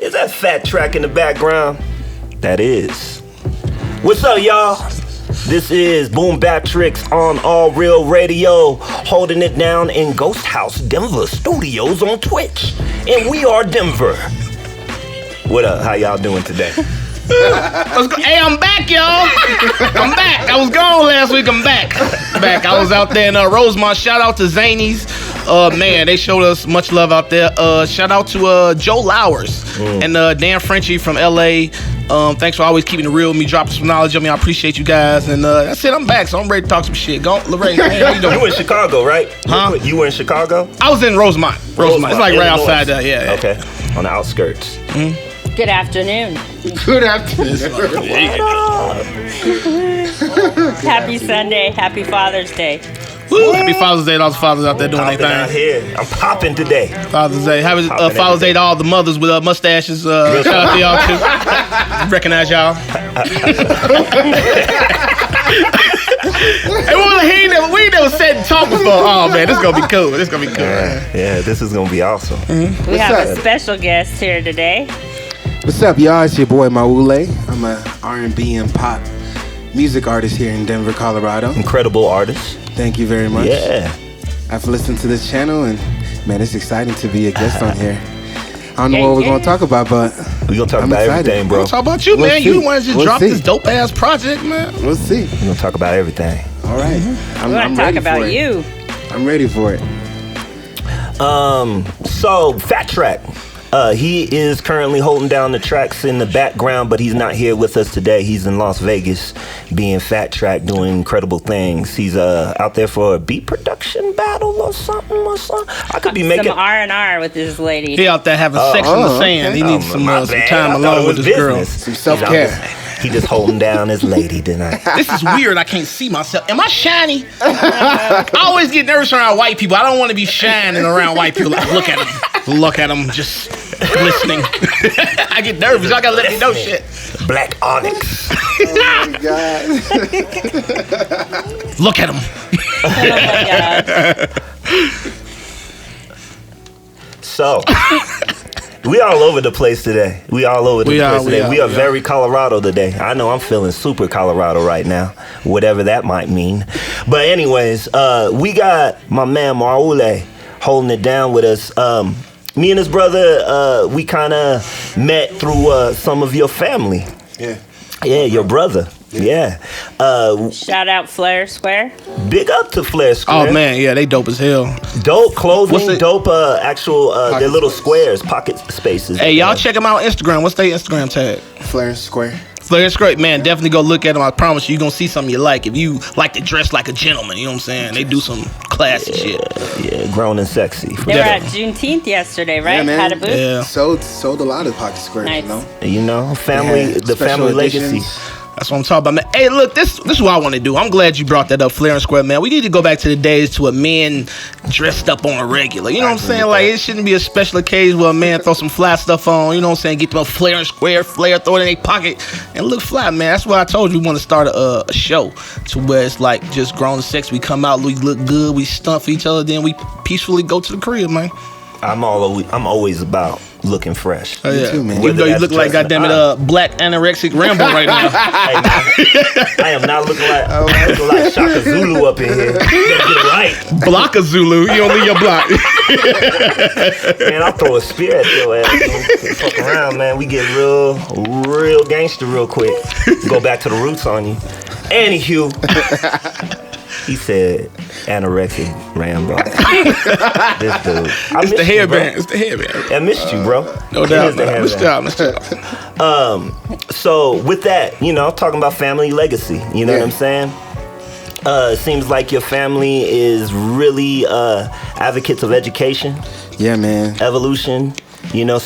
Is that fat track in the background? That is. What's up, y'all? This is BoomBapTricks on All Real Radio, holding it down in Ghost House Denver Studios on Twitch. And WeAreDenver. What up? How y'all doing today? Hey, I'm back, y'all. I'm back. I was gone last week. I'm back. I was out there in Rosemont. Shout out to Zanies. Man, they showed us much love out there. Shout out to Joe Lowers and Dan Frenchie from LA. Thanks for always keeping it real with me, dropping some knowledge on me. I appreciate you guys. And that's it. I'm back, so I'm ready to talk some shit. Go, LaRae. Man, how you doing? You in Chicago, right? Huh? You were in Chicago? I was in Rosemont. It's like right Illinois. outside there. Yeah. Okay. On the outskirts. Mm-hmm. Good afternoon. Good afternoon. Happy Sunday. Happy Father's Day. Woo, happy Father's Day to all the fathers out there doing their Out thing. here. I'm popping today. Father's Day. Happy Father's Day to all the mothers with mustaches. Shout out to y'all too. Recognize y'all. Hey, we never sat and talked before. Oh man, this is gonna be cool. Yeah, this is gonna be awesome. We have a special guest here today. What's up, y'all? It's your boy Mawule. I'm a R&B and pop music artist here in Denver, Colorado. Incredible artist. Thank you very much. Yeah. I've listened to this channel, and man, it's exciting to be a guest on here. I don't know what we're gonna talk about, but we're gonna talk I'm about excited. everything, bro. We'll talk about you, man. see. You the one that just We'll dropped see. this dope ass project, man. We'll see. We're gonna talk about everything. All right. We want to talk about you. I'm ready for it. So Fat Track. He is currently holding down the tracks in the background, but he's not here with us today. He's in Las Vegas being Fat Track, doing incredible things. He's out there for a beat production battle or something. I could be making some R&R with this lady. He out there having sex in the sand. He needs some time alone with this girl. Some self-care. He just holding down his lady tonight. This is weird. I can't see myself. Am I shiny? I always get nervous around white people. I don't want to be shining around white people. Like, look at them, just listening. I get nervous. Y'all gotta let me know shit. Black onyx. Oh my God. Look at him. Oh my God. So, we all over the place today. We are very Colorado today. I know I'm feeling super Colorado right now, whatever that might mean. But anyways, we got my man Mawule holding it down with us. Me and his brother, we kind of met through some of your family. Yeah, your brother. Yeah. Shout out Flair Square. Big up to Flair Square. Oh man, yeah, they dope as hell. Dope clothing, dope actual their little squares, pocket spaces. Hey, y'all check them out on Instagram. What's their Instagram tag? Flair Square. Flair Square, man, definitely go look at them. I promise you, you're gonna see something you like. If you like to dress like a gentleman, you know what I'm saying? They do some classy shit. Yeah, grown and sexy. They were at Juneteenth yesterday, right? Yeah, man. Had a booth. Yeah. Sold a lot of pocket squares, Nice. You know, family, the family legacy. That's what I'm talking about, man. Hey, look, this is what I want to do. I'm glad you brought that up, Flair and Square, man. We need to go back to the days to a man dressed up on a regular. You know what I'm saying? Like, it shouldn't be a special occasion where a man throw some fly stuff on. You know what I'm saying? Get them a Flair and Square, Flair, throw it in their pocket, and look fly, man. That's why I told you we want to start a show to where it's like just grown sex. We come out, we look good, we stunt for each other, then we peacefully go to the crib, man. I'm always about looking fresh. Oh, yeah. Me too, man. Even though you look like, goddamn it, black anorexic Rambo right now. I am not looking like Shaka Zulu up in here. Get it right. Block a Zulu. You don't leave your block. Man, I'll throw a spear at your ass. Fuck around, man. We get real gangster real quick. Go back to the roots on you. Anywho, he said anorexic Rambo. This dude. It's the hairband. It's the hairband. I missed you, bro. No doubt. Missed y'all. So with that, you know, talking about family legacy, you know what I'm saying? It seems like your family is really advocates of education. Yeah, man. Evolution. You know,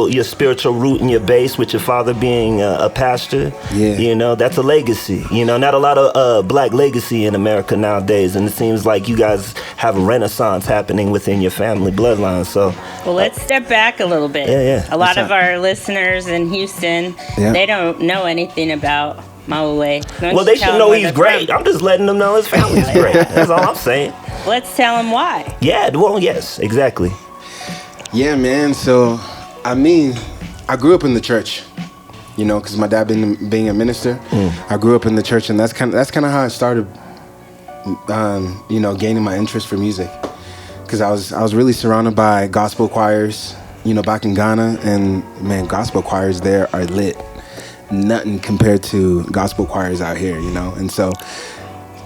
your spiritual root and your base, with your father being a pastor. Yeah. You know, that's a legacy. You know, not a lot of black legacy in America nowadays. And it seems like you guys have a renaissance happening within your family bloodline. So, well, let's step back a little bit. Yeah. A lot of our listeners in Houston, they don't know anything about Mawule. Well, they should know he's great. I'm just letting them know his family's great. That's all I'm saying. Let's tell them why. Yeah, well, yes, exactly. Yeah, man. So I mean, I grew up in the church, you know, because my dad being a minister. I grew up in the church, and that's kind of how I started, you know, gaining my interest for music. Because I was really surrounded by gospel choirs, you know, back in Ghana, and man, gospel choirs there are lit. Nothing compared to gospel choirs out here, you know. And so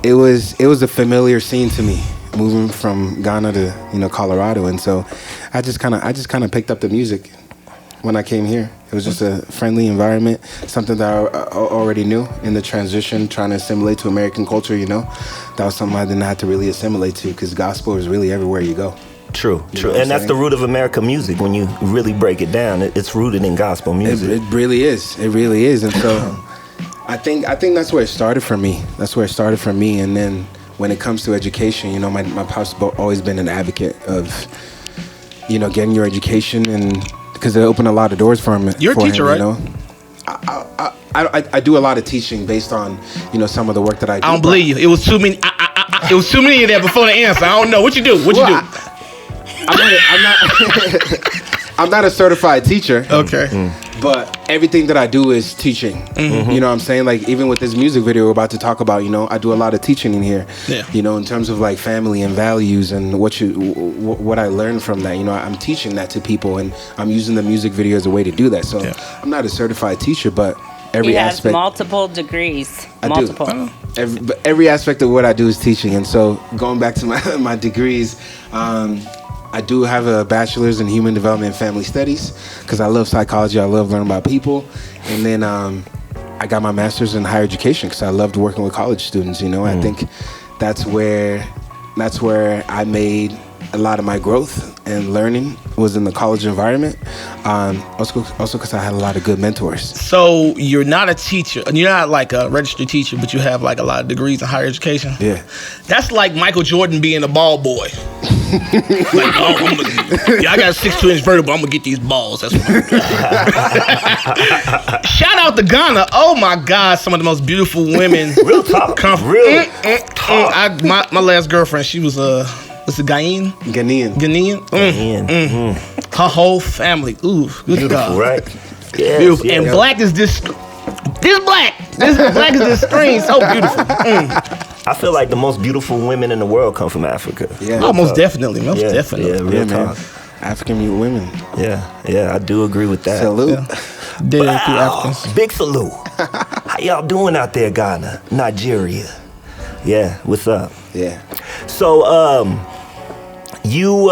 it was a familiar scene to me, moving from Ghana to, you know, Colorado. And so I just kind of picked up the music when I came here. It was just a friendly environment, something that I already knew in the transition, trying to assimilate to American culture, you know. That was something I didn't have to really assimilate to, because gospel is really everywhere you go. True. And that's the root of American music. When you really break it down, it's rooted in gospel music. It really is. It really is. And so I think that's where it started for me. And then when it comes to education, you know, my pop's always been an advocate of, you know, getting your education, and because it opened a lot of doors for him. You're a teacher, right? You know? I do a lot of teaching based on, you know, some of the work that I do. I don't believe you. It was too many. It was too many in there before the answer. I don't know. What you do? I'm not a certified teacher. Okay. But everything that I do is teaching. You know what I'm saying? Like, even with this music video we're about to talk about, you know, I do a lot of teaching in here. Yeah. You know, in terms of like family and values and what I learned from that. You know, I'm teaching that to people, and I'm using the music video as a way to do that. So I'm not a certified teacher, but every aspect. He has multiple degrees. I do. Every aspect of what I do is teaching. And so going back to my degrees, I do have a bachelor's in human development and family studies, because I love psychology. I love learning about people. And then I got my master's in higher education, because I loved working with college students. You know, I think that's where I made a lot of my growth and learning was in the college environment. Also because I had a lot of good mentors. So you're not a teacher, and you're not like a registered teacher, but you have like a lot of degrees in higher education. Yeah. That's like Michael Jordan being a ball boy. Like, I got a 6'2" vertical. I'm gonna get these balls. That's what I'm doing. Shout out to Ghana. Oh my God, some of the most beautiful women. Real talk. Real talk. My last girlfriend, she was what's it, Ghanaian? Her whole family. Ooh, good beautiful, God. Right? Yes, beautiful. And black is this black. This black is this screen. So beautiful. I feel like the most beautiful women in the world come from Africa. Yeah, most definitely. Definitely. Yeah, real talk. African women. Yeah, I do agree with that. Salute. Wow. Big salute. How y'all doing out there, Ghana, Nigeria? Yeah, what's up? Yeah. So, you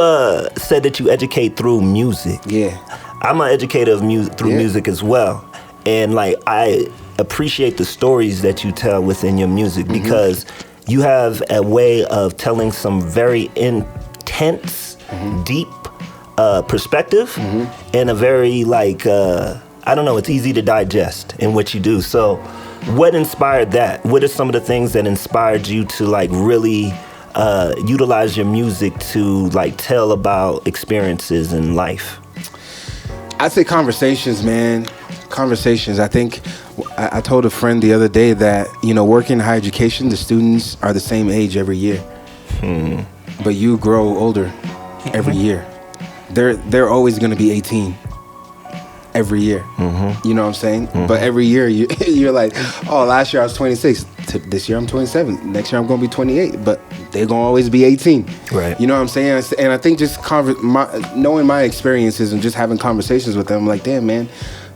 said that you educate through music. Yeah. I'm an educator of through music as well. And like, I appreciate the stories that you tell within your music, because you have a way of telling some very intense, deep perspective, and a very like, I don't know, it's easy to digest in what you do. So what inspired that? What are some of the things that inspired you to like really utilize your music to like tell about experiences in life? I'd say conversations, man. Conversations. I think I told a friend the other day that, you know, working in higher education, the students are the same age every year, but you grow older every year. They're always going to be 18 every year. You know what I'm saying? But every year you're like, oh, last year I was 26. This year I'm 27. Next year I'm going to be 28. But they're going to always be 18. Right. You know what I'm saying? And I think just knowing my experiences and just having conversations with them, I'm like, damn, man,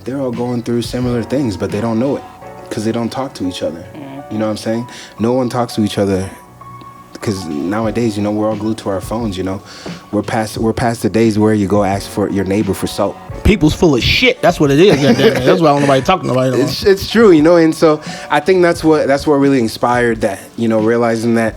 they're all going through similar things, but they don't know it because they don't talk to each other. You know what I'm saying? No one talks to each other, because nowadays, you know, we're all glued to our phones. You know, we're past the days where you go ask for your neighbor for salt. People's full of shit. That's what it is. That's why I don't nobody talking about it. It's true, you know. And so I think that's what really inspired that. You know, realizing that,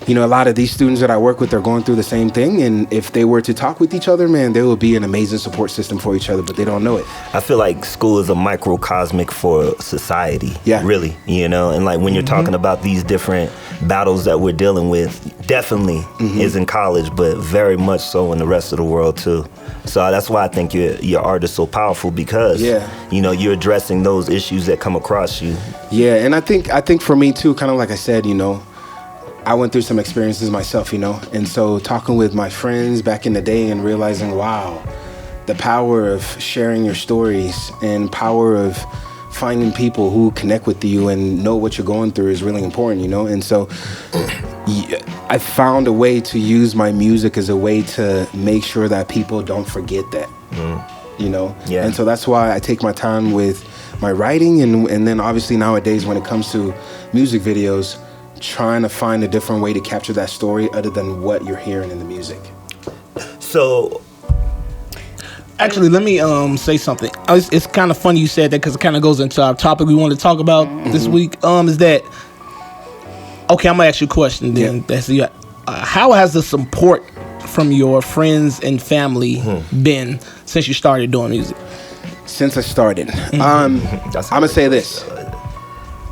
you know, a lot of these students that I work with are going through the same thing, and if they were to talk with each other, man, there would be an amazing support system for each other, but they don't know it. I feel like school is a microcosmic for society. Yeah. Really, you know, and like when you're talking about these different battles that we're dealing with, definitely is in college, but very much so in the rest of the world too. So that's why I think your art is so powerful, because you know, you're addressing those issues that come across you. Yeah, and I think for me too, kind of like I said, you know, I went through some experiences myself, you know, and so talking with my friends back in the day and realizing, wow, the power of sharing your stories and power of finding people who connect with you and know what you're going through is really important, you know? And so I found a way to use my music as a way to make sure that people don't forget that, you know? Yeah. And so that's why I take my time with my writing and then obviously nowadays when it comes to music videos, trying to find a different way to capture that story other than what you're hearing in the music. So... Actually, let me say something. It's kind of funny you said that because it kind of goes into our topic we want to talk about this week. Is that okay? I'm gonna ask you a question then. Yeah. How has the support from your friends and family been since you started doing music? Since I started, I'm gonna say this: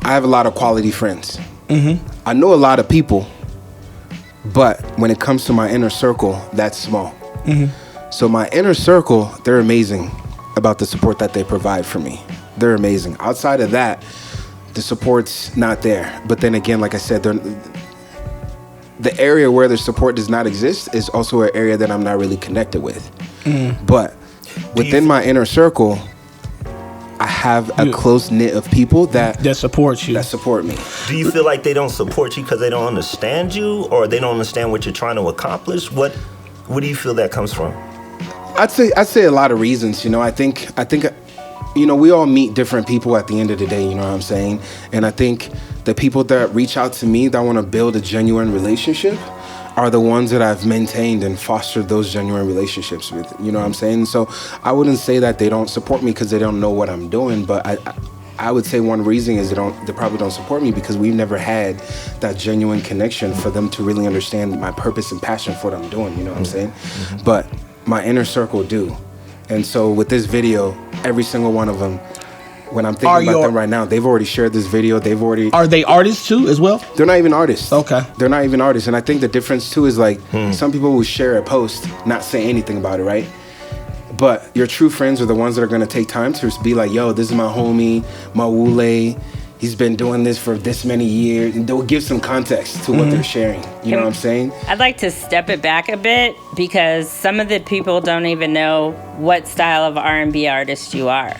I have a lot of quality friends. I know a lot of people, but when it comes to my inner circle, that's small. So my inner circle, they're amazing about the support that they provide for me. They're amazing. Outside of that, the support's not there. But then again, like I said, the area where the support does not exist is also an area that I'm not really connected with. But within my inner circle, I have a close knit of people that support you. That support me. Do you feel like they don't support you because they don't understand you, or they don't understand what you're trying to accomplish? What do you feel that comes from? I'd say a lot of reasons. You know, I think you know, we all meet different people at the end of the day. You know what I'm saying? And I think the people that reach out to me that want to build a genuine relationship are the ones that I've maintained and fostered those genuine relationships with. You know what I'm saying? So I wouldn't say that they don't support me because they don't know what I'm doing, but I would say one reason is they probably don't support me because we've never had that genuine connection for them to really understand my purpose and passion for what I'm doing. You know what I'm saying? But my inner circle do. And so with this video, every single one of them, when I'm thinking about them right now, they've already shared this video. Are they artists too as well? They're not even artists. Okay. They're not even artists. And I think the difference too is like some people will share a post, not say anything about it, right? But your true friends are the ones that are going to take time to be like, yo, this is my homie, Mawule. He's been doing this for this many years. And they'll give some context to what they're sharing. You know what I'm saying? I'd like to step it back a bit because some of the people don't even know what style of R&B artist you are.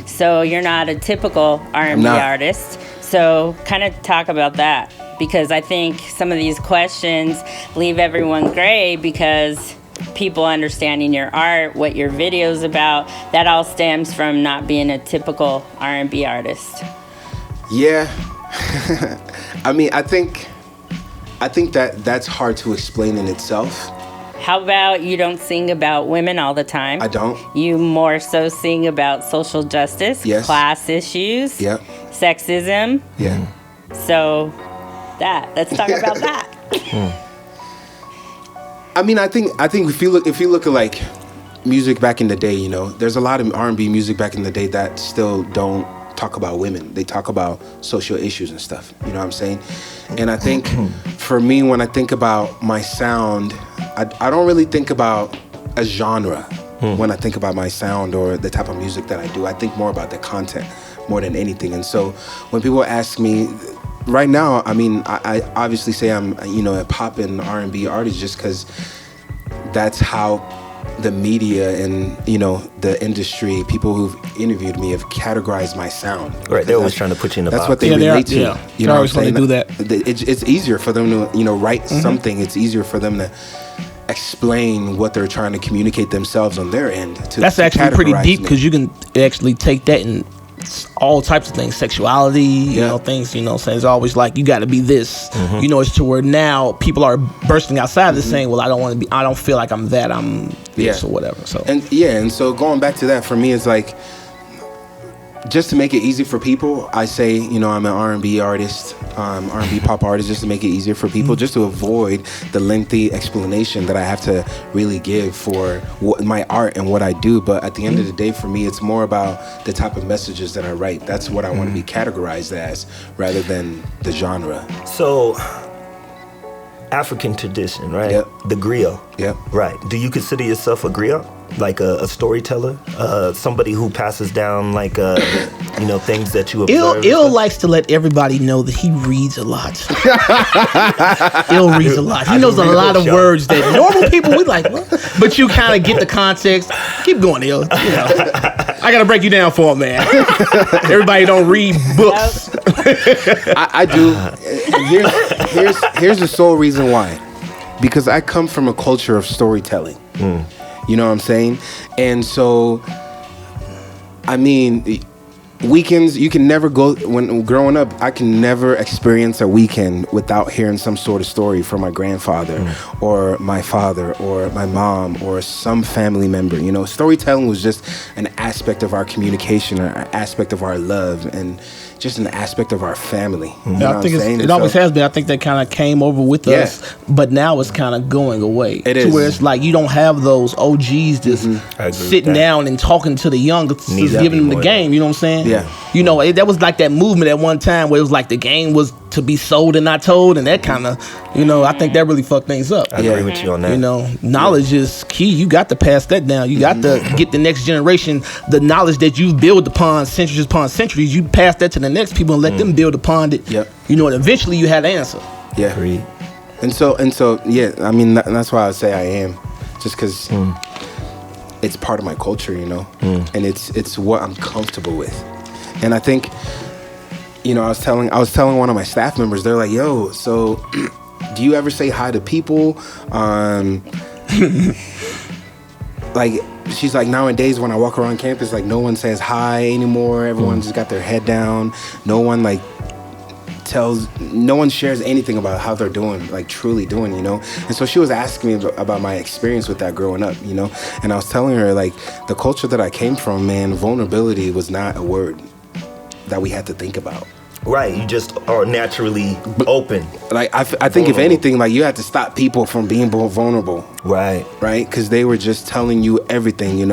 So you're not a typical R&B artist. So kind of talk about that because I think some of these questions leave everyone gray because people understanding your art, what your video's about, that all stems from not being a typical R&B artist. Yeah. I mean, I think that's hard to explain in itself. How about you don't sing about women all the time? I don't. You more so sing about social justice, class issues, sexism. Yeah. So let's talk about that. I mean, I think if you look at like music back in the day, you know, there's a lot of R&B music back in the day that still don't talk about women. They talk about social issues and stuff. You know what I'm saying? And I think for me, when I think about my sound, I don't really think about a genre when I think about my sound or the type of music that I do. I think more about the content more than anything. And so when people ask me, right now, I mean, I obviously say I'm, you know, a pop and R&B artist just because that's how the media and, you know, the industry, people who've interviewed me have categorized my sound. Right, they're always trying to put you in the box. That's what they relate to. Yeah. You know, always want to do that. It's easier for them to, you know, write something. It's easier for them to explain what they're trying to communicate themselves on their end. That's actually pretty deep because you can actually take that and all types of things, sexuality, you know, things, you know, so it's always like you got to be this, you know, it's to where now people are bursting outside of saying, well, I don't feel like I'm that, I'm this or whatever. So and so going back to that, for me, it's like just to make it easy for people, I say, you know, I'm an R&B artist, R&B pop artist, just to make it easier for people, just to avoid the lengthy explanation that I have to really give for my art and what I do. But at the end of the day, for me, it's more about the type of messages that I write. That's what I want to be categorized as, rather than the genre. So, African tradition, right? Yep. The griot. Yep. Right. Do you consider yourself a griot? like a storyteller, somebody who passes down like things that you observe? Il likes to let everybody know that he reads a lot. Il reads a lot. He knows a lot of words that normal people we like, what? But you kind of get the context. Keep going, Il. I gotta break you down for him, man. Everybody don't read books. I do. Here's the sole reason why. Because I come from a culture of storytelling. You know what I'm saying? And so, I mean, weekends, you can never go, when growing up, I can never experience a weekend without hearing some sort of story from my grandfather or my father or my mom or some family member. You know, storytelling was just an aspect of our communication, or an aspect of our love, and just an aspect of our family. You know I think it always has been. I think that kind of came over with us, but now it's kind of going away. It is. Where it's like you don't have those OGs just sitting down and talking to the youngest, giving them the game. You know what I'm saying? Yeah. You know, that was like that movement at one time where it was like the game was to be sold and not told, and that kind of, I think that really fucked things up. I agree with you on that. You know, knowledge is key. You got to pass that down. You got to get the next generation the knowledge that you've built upon centuries. You pass that to the next people and let them build upon it. Yep. You know, and eventually you have the answer. Yeah. Agreed. And so, yeah, I mean, that's why I would say I am. Just because it's part of my culture, and it's what I'm comfortable with. And I think, I was telling one of my staff members, they're like, yo, so do you ever say hi to people? Like, she's like, nowadays when I walk around campus, like, no one says hi anymore. Everyone just got their head down. No one shares anything about how they're doing, like truly doing, And so she was asking me about my experience with that growing up, And I was telling her, like, the culture that I came from, man, vulnerability was not a word that we had to think about. Right, you just are naturally open. Like, I think if anything, like, you had to stop people from being vulnerable. Right. Right? Because they were just telling you everything,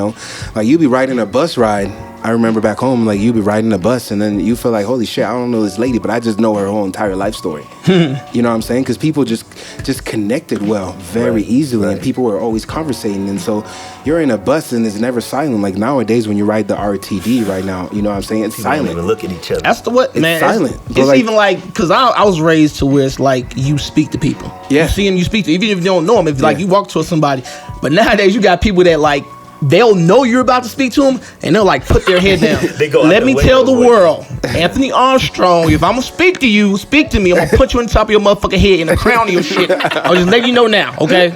Like, you'd be riding a bus ride. I remember back home, like, you'd be riding a bus, and then you feel like, holy shit, I don't know this lady, but I just know her whole entire life story. You know what I'm saying? Because people just connected well, very easily, and people were always conversating. And so you're in a bus, and it's never silent. Like, nowadays, when you ride the RTD right now, you know what I'm saying? It's people silent. Don't even look at each other. That's the It's silent. It's like, even like, because I was raised to where it's like you speak to people. Yeah. You see them, you speak to, even if you don't know them. If like you walk to somebody, but nowadays you got people that like, they'll know you're about to speak to them, and they'll like put their head down. Let me tell the world, Anthony Armstrong, if I'm gonna speak to you, speak to me. I'm gonna put you on top of your motherfucking head in the crown of your shit. I'll just let you know now, okay?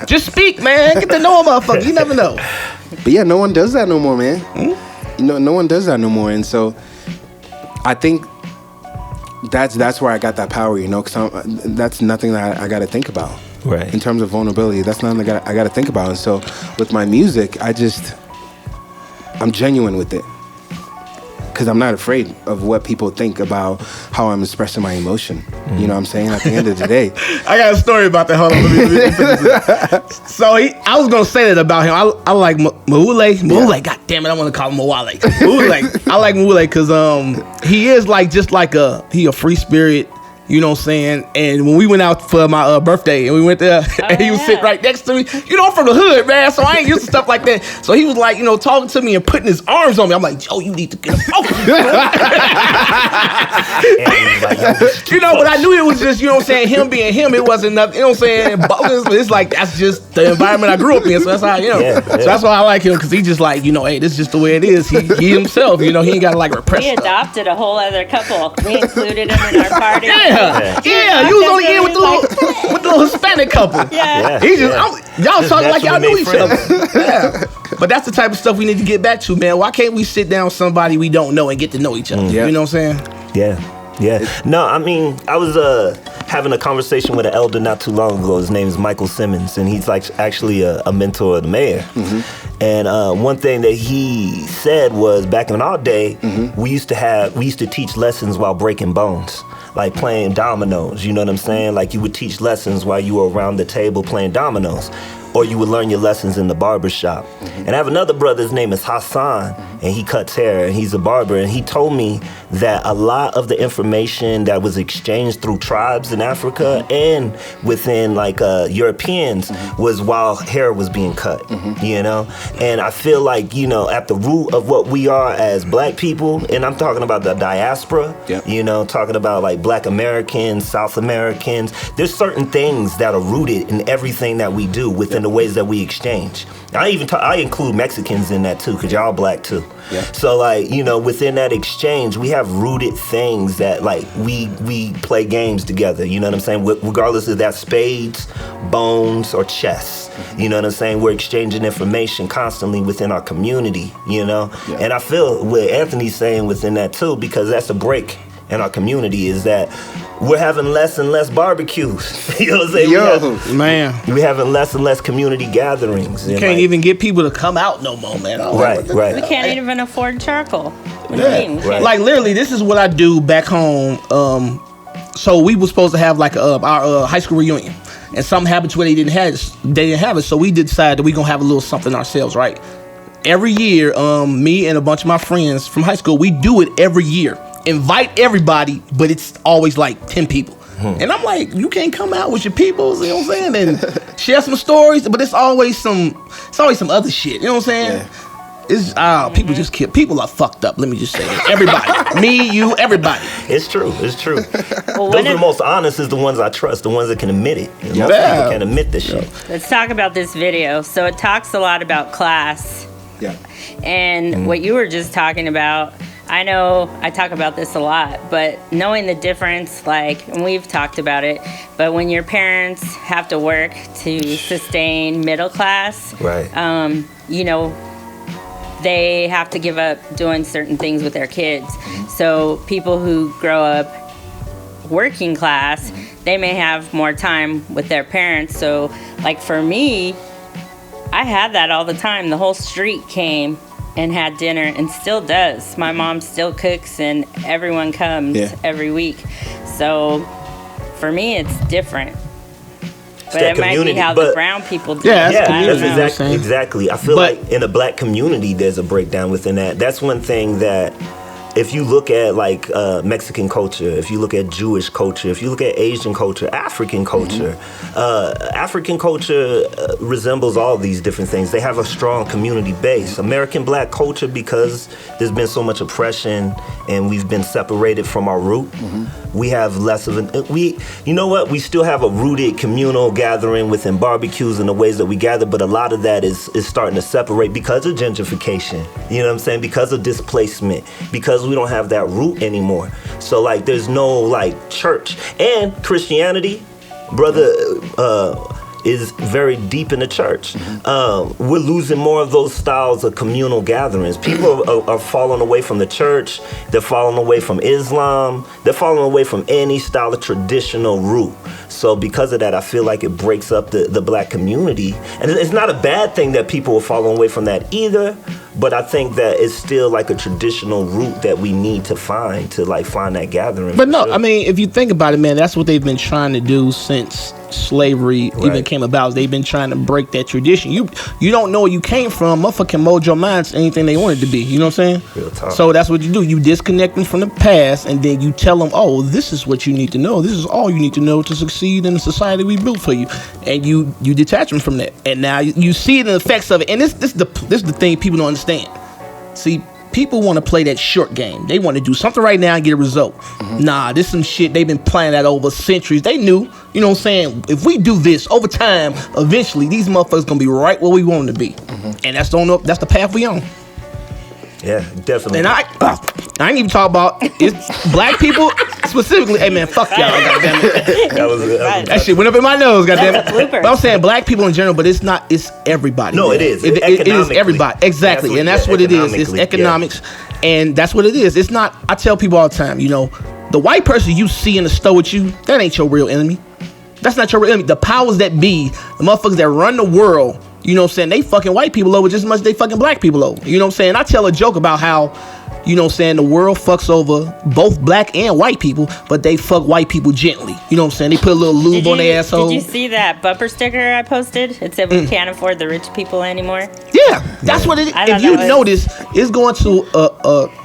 Just speak, man. Get to know a motherfucker. You never know. But yeah, no one does that no more, man. No one does that no more, and so I think that's where I got that power, because that's nothing that I got to think about. Right. In terms of vulnerability, that's nothing I got to think about. And so with my music, I'm genuine with it. Because I'm not afraid of what people think about how I'm expressing my emotion. You know what I'm saying? At the end of the day. I got a story about that. Hold on. So I was going to say that about him. I like Mawule. Mawule, God damn it, I want to call him Mawule. Mawule. I like Mawule because he is like just like he a free spirit. You know what I'm saying? And when we went out for my birthday and we went there and he was sitting right next to me, I'm from the hood, man, so I ain't used to stuff like that. So he was like, talking to me and putting his arms on me. I'm like, Joe, you need to get a focus. But I knew it was just, him being him. It wasn't nothing, what I'm saying, bogus, but it's like, that's just the environment I grew up in, so that's how I am. Yeah. So that's why I like him, because he just like, hey, this is just the way it is. He himself, he ain't got to like repress He adopted a whole other couple. We included him in our party. Yeah, you was on the end with the little Hispanic couple. Yeah. He just y'all talking like y'all knew each other. Yeah. But that's the type of stuff we need to get back to, man. Why can't we sit down with somebody we don't know and get to know each other? You know what I'm saying? Yeah. No, I mean, I was having a conversation with an elder not too long ago. His name is Michael Simmons, and he's like actually a mentor of the mayor. And one thing that he said was, back in our day, we used to teach lessons while breaking bones. Like playing dominoes, you know what I'm saying? Like you would teach lessons while you were around the table playing dominoes. or you would learn your lessons in the barber shop. And I have another brother, his name is Hassan, and he cuts hair, and he's a barber, and he told me that a lot of the information that was exchanged through tribes in Africa and within like Europeans was while hair was being cut, you know? And I feel like, you know, at the root of what we are as black people, and I'm talking about the diaspora, you know, talking about like black Americans, South Americans, there's certain things that are rooted in everything that we do within the ways that we exchange. I include Mexicans in that too, because y'all black too. So like, you know, within that exchange, we have rooted things that like we play games together, you know what I'm saying? Regardless if that's spades, bones, or chess, you know what I'm saying? We're exchanging information constantly within our community, you know? And I feel what Anthony's saying within that too, because that's a break in our community, is that we're having less and less barbecues. You know what I'm saying? We're having less and less community gatherings. You can't even get people to come out no more, man. Right. We can't even afford charcoal. Like literally, this is what I do back home. So we were supposed to have like our high school reunion, and something happened to where they didn't have it. So we decided that we gonna have a little something ourselves, right? Every year, me and a bunch of my friends from high school, we do it every year. Invite everybody, but it's always like 10 people. And I'm like, you can't come out with your peoples, you know what I'm saying? And share some stories, but it's always some other shit, you know what I'm saying? It's people just kill. People are fucked up. Let me just say it. Everybody, me, you, everybody. It's true. Well, those are the most honest, is the ones I trust, the ones that can admit it. Most people can't admit this shit. Let's talk about this video. So it talks a lot about class. And what you were just talking about. I know I talk about this a lot, but knowing the difference, like, and we've talked about it, but when your parents have to work to sustain middle class, you know, they have to give up doing certain things with their kids. So people who grow up working class, they may have more time with their parents. So, like, for me, I had that all the time. The whole street came and had dinner, and still does. My mom still cooks, and everyone comes every week. So for me, it's different. But it might be how the brown people do it. That's exactly. I feel like in a black community, there's a breakdown within that. That's one thing that, if you look at like Mexican culture, if you look at Jewish culture, if you look at Asian culture, African culture, African culture resembles all these different things. They have a strong community base. American black culture, because there's been so much oppression and we've been separated from our root, we have less of you know what? We still have a rooted communal gathering within barbecues and the ways that we gather, but a lot of that is starting to separate because of gentrification. You know what I'm saying? Because of displacement, because we don't have that root anymore. So like there's no like church, and Christianity, brother, is very deep in the church. We're losing more of those styles of communal gatherings. People are falling away from the church. They're falling away from Islam. They're falling away from any style of traditional root. So because of that, I feel like it breaks up the black community. And it's not a bad thing that people are falling away from that either, but I think that it's still like a traditional root that we need to find that gathering. But no, I mean, if you think about it, man, that's what they've been trying to do since slavery even came about. They've been trying to break that tradition. You don't know where you came from. Motherfucker can mold your mind to anything they want it to be. You know what I'm saying? Real talk. So that's what you do. You disconnect them from the past, and then you tell them, oh, this is what you need to know. This is all you need to know to succeed in the society we built for you. And you detach them from that. And now you see the effects of it. And this is the thing people don't understand. See, people want to play that short game. They want to do something right now and get a result. Nah, this some shit they've been playing that over centuries. They knew, you know what I'm saying, if we do this over time, eventually these motherfuckers gonna be right where we want them to be. And that's the path we on. Yeah, definitely. And I ain't even talk about it's black people specifically. Hey man, fuck y'all, goddammit. That shit went up in my nose, goddammit. But I'm saying black people in general, but it's not. It's everybody. No, man. It is. It is everybody. Exactly, and that's what it is. It's economics, and that's what it is. It's not. I tell people all the time, you know, the white person you see in the store with you, that ain't your real enemy. That's not your real enemy. The powers that be, the motherfuckers that run the world. You know what I'm saying? They fucking white people over just as much as they fucking black people over. You know what I'm saying? I tell a joke about how You know what I'm saying? The world fucks over both black and white people, but they fuck white people gently. You know what I'm saying? They put a little lube on their asshole. Did you see that bumper sticker I posted? It said we can't afford the rich people anymore. Yeah, that's what it is. If you notice, it's going to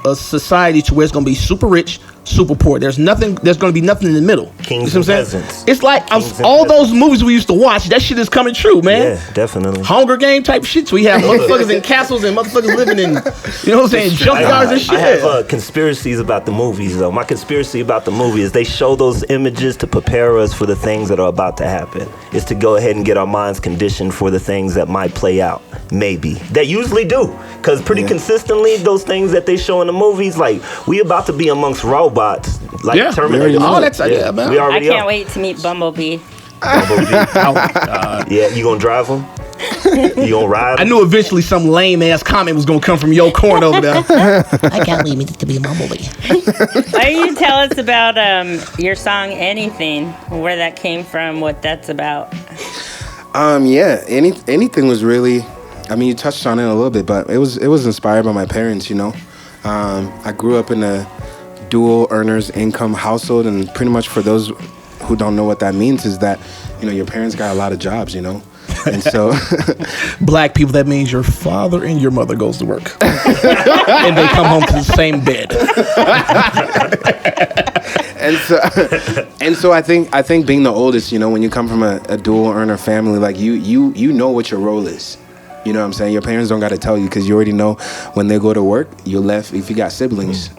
a society to where it's going to be super rich, super poor. There's going to be nothing in the middle. Kings and peasants. It's like all those movies we used to watch, that shit is coming true, man. Yeah, definitely. Hunger Game type shit. So we have motherfuckers in castles and motherfuckers living in, you know what I'm saying, junkyards and shit. I have conspiracies about the movies, though. My conspiracy about the movie is they show those images to prepare us for the things that are about to happen. It's to go ahead and get our minds conditioned for the things that might play out. Maybe. They usually do. Because pretty consistently, those things that they show in the movies, like, we about to be amongst robots. Like Terminator. Oh, that's man. We already I can't wait to meet Bumblebee. Oh, my God. Yeah, you gonna drive him? You gonna ride him? I knew eventually some lame ass comment was gonna come from your corn over there. I can't wait to be Bumblebee. Why don't you tell us about your song Anything, where that came from, what that's about? Anything was really, I mean, you touched on it a little bit, but it was inspired by my parents, you know. I grew up in a dual earners income household, and pretty much for those who don't know what that means is that, you know, your parents got a lot of jobs, you know. And so black people, that means your father and your mother goes to work and they come home to the same bed. and so I think being the oldest, you know, when you come from a dual earner family, like you know what your role is. You know what I'm saying? Your parents don't got to tell you, because you already know when they go to work, you're left, if you got siblings,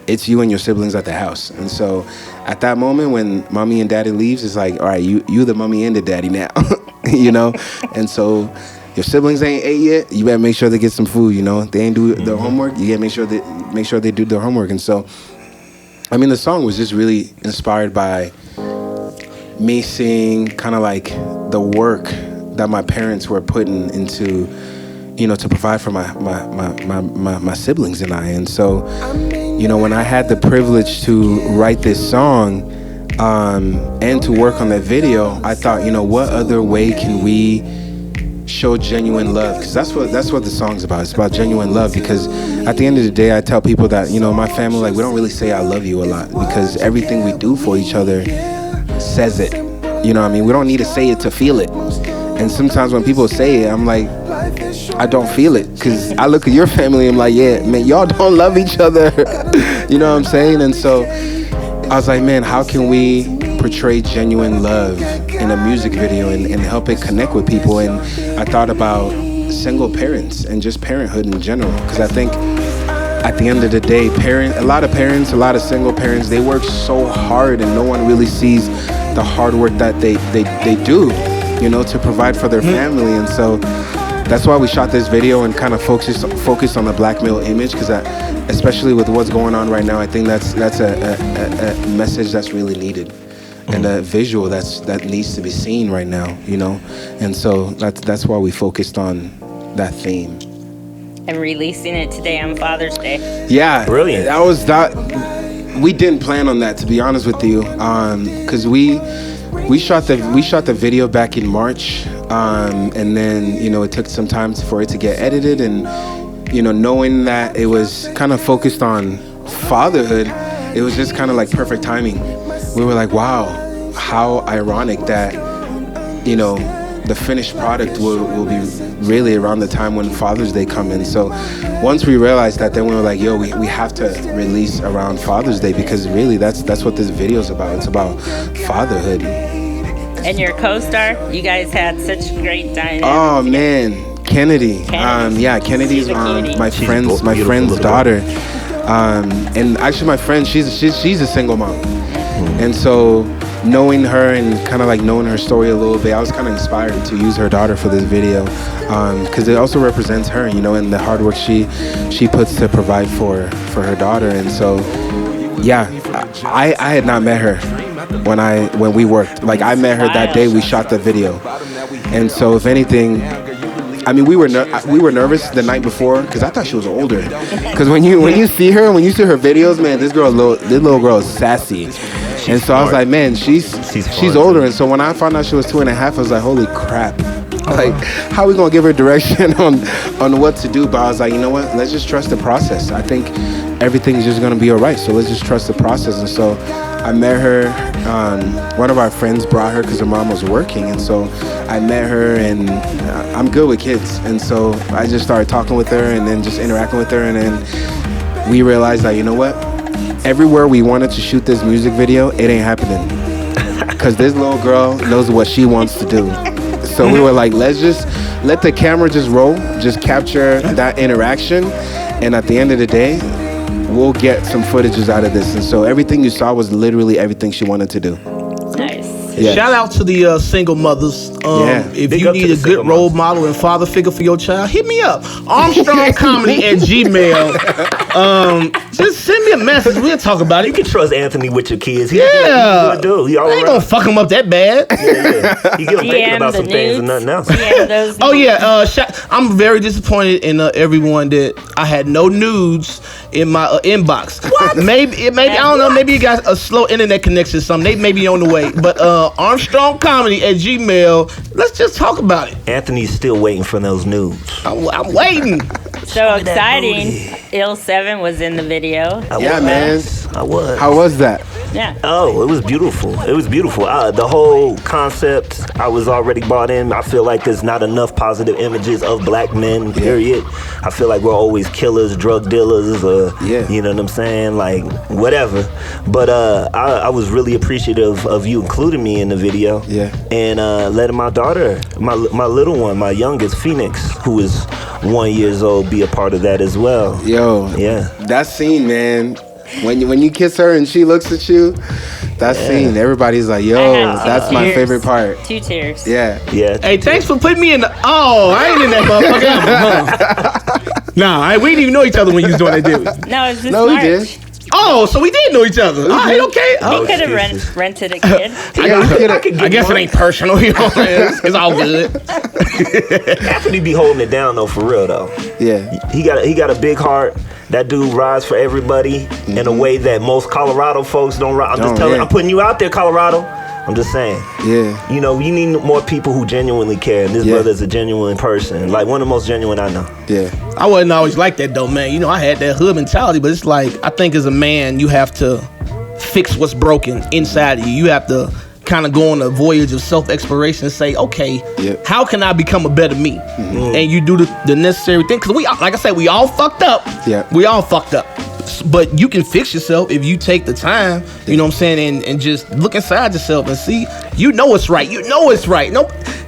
it's you and your siblings at the house. And so at that moment when mommy and daddy leaves, it's like, all right, you the mommy and the daddy now. You know? And so your siblings ain't ate yet, you better make sure they get some food, you know? They ain't do their homework, you gotta make sure they do their homework. And so, I mean, the song was just really inspired by me seeing kind of like the work that my parents were putting into, you know, to provide for my siblings and I. And so, you know, when I had the privilege to write this song and to work on that video, I thought, you know, what other way can we show genuine love? Because that's what the song's about. It's about genuine love, because at the end of the day, I tell people that, you know, my family, like, we don't really say I love you a lot, because everything we do for each other says it. You know what I mean? We don't need to say it to feel it. And sometimes when people say it, I'm like, I don't feel it, because I look at your family and I'm like, yeah, man, y'all don't love each other. You know what I'm saying? And so I was like, man, how can we portray genuine love in a music video and help it connect with people? And I thought about single parents and just parenthood in general, because I think at the end of the day, a lot of single parents, they work so hard and no one really sees the hard work that they do, you know, to provide for their family. And so that's why we shot this video and kind of focus on the black male image, because especially with what's going on right now, I think that's a message that's really needed, and a visual that needs to be seen right now, you know. And so that's why we focused on that theme. And releasing it today on Father's Day. Yeah, brilliant. We didn't plan on that, to be honest with you, because we shot the video back in March, and then, you know, it took some time for it to get edited, and, you know, knowing that it was kind of focused on fatherhood, it was just kind of like perfect timing. We were like, wow, how ironic that, you know, the finished product will be really around the time when Father's Day come in. So once we realized that, then we were like, yo, we have to release around Father's Day, because really that's what this video is about. It's about fatherhood. And your co-star, you guys had such great dynamics. Oh man, Kennedy. Kennedy's my friend's daughter. And actually my friend, she's a single mom. And so knowing her and kind of like knowing her story a little bit, I was kind of inspired to use her daughter for this video, because it also represents her, you know, and the hard work she puts to provide for her daughter. And so, yeah, I had not met her when we worked. Like, I met her that day we shot the video. And so, if anything, I mean, we were nervous the night before, because I thought she was older. Because when you see her videos, man, this little girl is sassy. And so I was like, man, she's older. And so when I found out she was 2.5, I was like, holy crap. Like, how we gonna give her direction on what to do? But I was like, you know what? Let's just trust the process. I think everything's just gonna be all right. So let's just trust the process. And so I met her. One of our friends brought her because her mom was working, and so I met her. And I'm good with kids, and so I just started talking with her, and then just interacting with her, and then we realized that, you know what? Everywhere we wanted to shoot this music video, it ain't happening. Because this little girl knows what she wants to do. So we were like, let's just let the camera just roll, just capture that interaction. And at the end of the day, we'll get some footages out of this. And so everything you saw was literally everything she wanted to do. Nice. Yeah. Shout out to the single mothers. If Big you up to need the a good single role mothers. model and father figure for your child, hit me up. ArmstrongComedy@gmail. Just send me a message. We'll talk about You it. can trust Anthony with your kids. He's Yeah. a good dude. He all I ain't gonna around. fuck him up that bad. Yeah. You get him thinking DM about the some things and nudes. nothing else. DM those Oh yeah, I'm very disappointed in everyone that I had no nudes in my inbox. What? Maybe I don't know. Maybe you got a slow internet connection or something. They may be on the way. But ArmstrongComedy@gmail. Let's just talk about it. Anthony's still waiting for those news. I'm waiting. So exciting. Ill7 was in the video. Yeah, man. I was. How was that? Yeah. Oh, it was beautiful. It was beautiful. The whole concept, I was already bought in. I feel like there's not enough positive images of black men, period. I feel like we're always killers, drug dealers, you know what I'm saying? Like, whatever. But I was really appreciative of you including me in the video. Yeah. And letting my daughter, my little one, my youngest, Phoenix, who is 1 year old, be a part of that as well. Yo. Yeah. That scene, man. When you kiss her and she looks at you, that scene, everybody's like, yo, I had two that's my tears. favorite part. 2 tears. Yeah. Yeah. Hey, thanks for putting me in the. Oh, I ain't in that motherfucker. Nah, we didn't even know each other when you was doing that, did we? No, it's just No, we March. did. Oh, so we did know each other. All right, okay. We Oh, could have excuses. rented a kid. I guess it ain't personal. You know what I'm saying? It's all good. Anthony be holding it down though, for real though. Yeah. He got a big heart. That dude rides for everybody in a way that most Colorado folks don't ride. I'm putting you out there, Colorado. I'm just saying. Yeah. You know, you need more people who genuinely care. And this brother's a genuine person. Like one of the most genuine I know. Yeah. I wasn't always like that though, man. You know, I had that hood mentality, but it's like I think as a man, you have to fix what's broken inside of you. You have to kind of go on a voyage of self-exploration and say, okay, how can I become a better me? And you do the necessary thing. Because like I said, we all fucked up. Yeah. We all fucked up. But you can fix yourself if you take the time, you know what I'm saying, and just look inside yourself and see, you know it's right. You know it's right.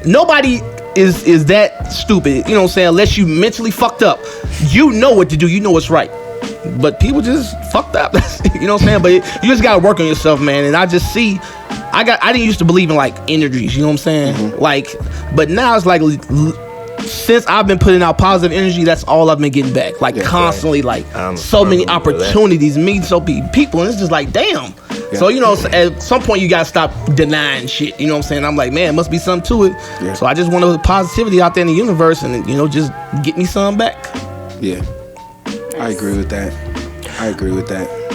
Nobody is that stupid, you know what I'm saying, unless you mentally fucked up. You know what to do. You know what's right. But people just fucked up. You know what I'm saying? But you just gotta work on yourself, man. And I just see, I didn't used to believe in like energies, you know what I'm saying? Like, but now it's like since I've been putting out positive energy, that's all I've been getting back. Like constantly, like so many opportunities, meeting so many people, and it's just like, damn. Yeah. So, you know, at some point you gotta stop denying shit. You know what I'm saying? I'm like, man, must be something to it. Yeah. So I just want to put positivity out there in the universe, and you know, just get me some back. Yeah, I agree with that.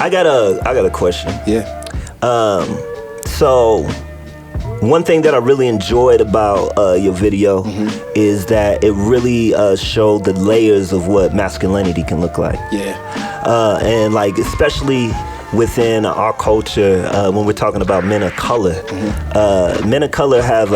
I got a question. Yeah. So one thing that I really enjoyed about your video is that it really showed the layers of what masculinity can look like. Yeah. And like especially within our culture, when we're talking about men of color, men of color have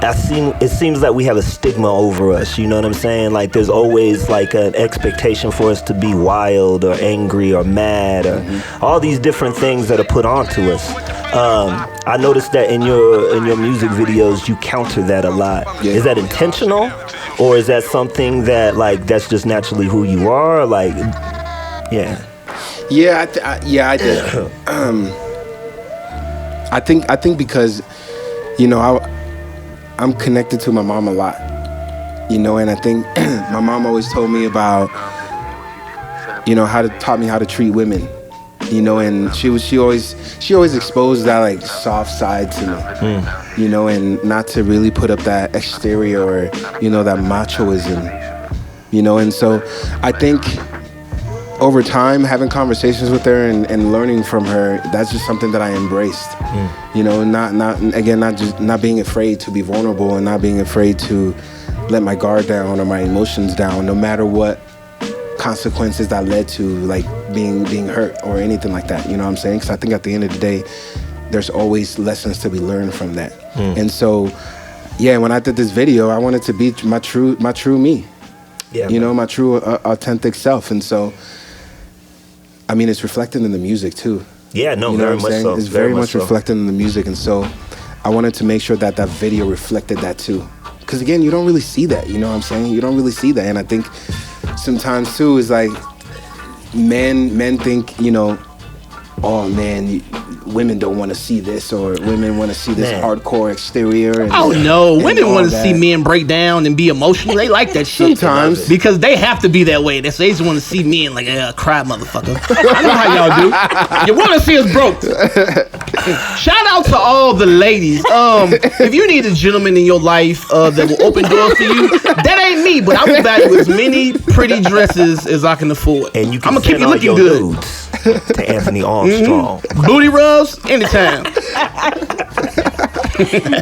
it seems like we have a stigma over us, you know what I'm saying? Like there's always like an expectation for us to be wild or angry or mad or all these different things that are put onto us. I noticed that in your music videos you counter that a lot. Yeah. Is that intentional, or is that something that like that's just naturally who you are? Like, I did. I think because, you know, I'm connected to my mom a lot, you know, and I think my mom always told me about, you know, taught me how to treat women, you know, and she always exposed that like soft side to me, you know, and not to really put up that exterior or, you know, that machoism, you know, and so I think over time, having conversations with her and learning from her, that's just something that I embraced. You know, not being afraid to be vulnerable and not being afraid to let my guard down or my emotions down, no matter what consequences that led to, like being hurt or anything like that. You know what I'm saying? Because I think at the end of the day, there's always lessons to be learned from that. And so, yeah, when I did this video, I wanted to be my true me. Yeah, you know, my true authentic self. And so, I mean, it's reflected in the music too. Yeah, no, you know very much so. It's very much reflected in the music. And so I wanted to make sure that video reflected that too. Because again, you don't really see that, you know what I'm saying? You don't really see that. And I think sometimes too is like men think, you know, oh man, women don't want to see this, or women want to see this hardcore exterior. And, oh no, women want to see men break down and be emotional. They like that shit sometimes because they have to be that way. They just want to see men like cry, motherfucker. I know how y'all do. You want to see us broke. Shout out to all the ladies. If you need a gentleman in your life that will open doors for you, that ain't me. But I will buy you as many pretty dresses as I can afford. And you can I'm gonna keep you looking good. Nudes to Anthony Armstrong. Booty rubs anytime.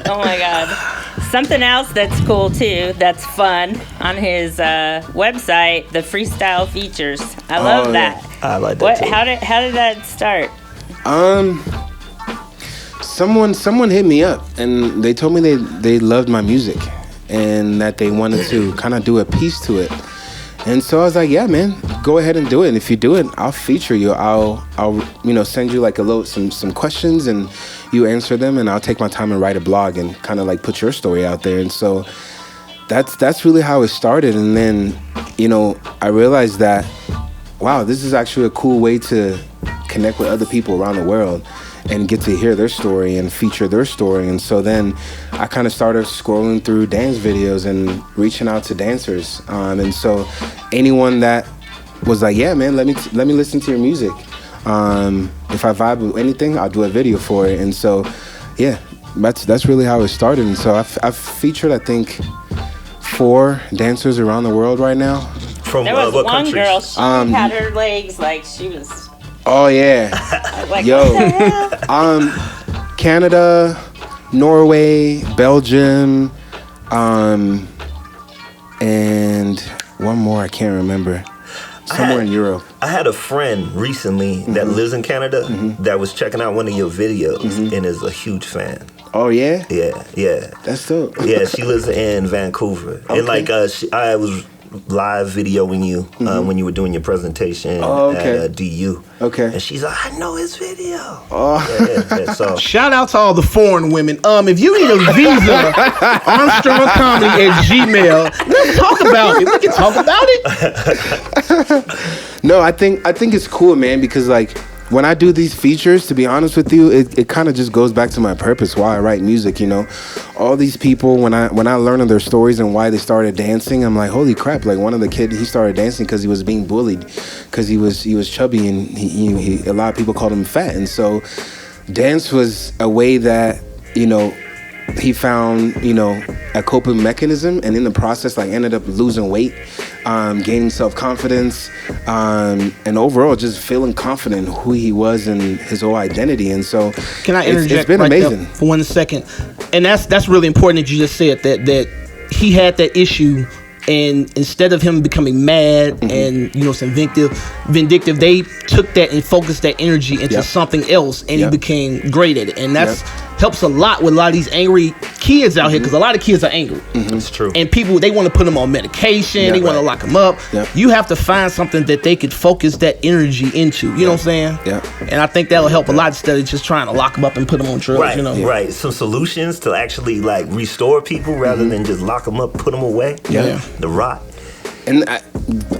Oh my God. Something else that's cool too, that's fun on his website, the freestyle features. I love that. Yeah. I like that too. How did that start? Someone hit me up and they told me they loved my music and that they wanted to kind of do a piece to it. And so I was like, yeah, man, go ahead and do it. And if you do it, I'll feature you. I'll send you like some questions and you answer them, and I'll take my time and write a blog and kind of like put your story out there. And so that's really how it started. And then, you know, I realized that, wow, this is actually a cool way to connect with other people around the world and get to hear their story and feature their story. And so then I kind of started scrolling through dance videos and reaching out to dancers. And so anyone that was like, yeah, man, let me listen to your music. If I vibe with anything, I'll do a video for it. And so, yeah, that's really how it started. And so I've featured, I think, 4 dancers around the world right now. From there was what one countries? Girl, she had her legs like she was... Oh yeah, like, yo, Canada, Norway, Belgium, and one more I can't remember. Somewhere in Europe. I had a friend recently that lives in Canada that was checking out one of your videos and is a huge fan. Oh yeah? Yeah. That's dope. Yeah, she lives in Vancouver. Okay. And like I was live videoing you when you were doing your presentation at DU. Okay. And she's like, I know his video. Oh. Yeah, so. Shout out to all the foreign women. If you need a visa, ArmstrongComedy@gmail. Let's talk about it. We can talk about it. No, I think it's cool, man, because like when I do these features, to be honest with you, it kind of just goes back to my purpose, why I write music, you know. All these people, when I learn of their stories and why they started dancing, I'm like, holy crap, like one of the kids, he started dancing because he was being bullied, because he was chubby and he a lot of people called him fat. And so dance was a way that, you know, he found, you know, a coping mechanism, and in the process, like ended up losing weight, gaining self-confidence, and overall just feeling confident in who he was and his whole identity. And so can I interject it's been right amazing for 1 second? And that's really important that you just said that he had that issue. And instead of him becoming mad and, you know, some vindictive, they took that and focused that energy into something else, and he became great at it. And that's helps a lot with a lot of these angry kids out here, because a lot of kids are angry. It's true. And people, they want to put them on medication. They want to lock them up. You have to find something that they could focus that energy into. You know what I'm saying? And I think that'll help a lot instead of just trying to lock them up and put them on drugs. Right, you know? Right. Some solutions to actually like restore people rather than just lock them up, put them away. The rot. And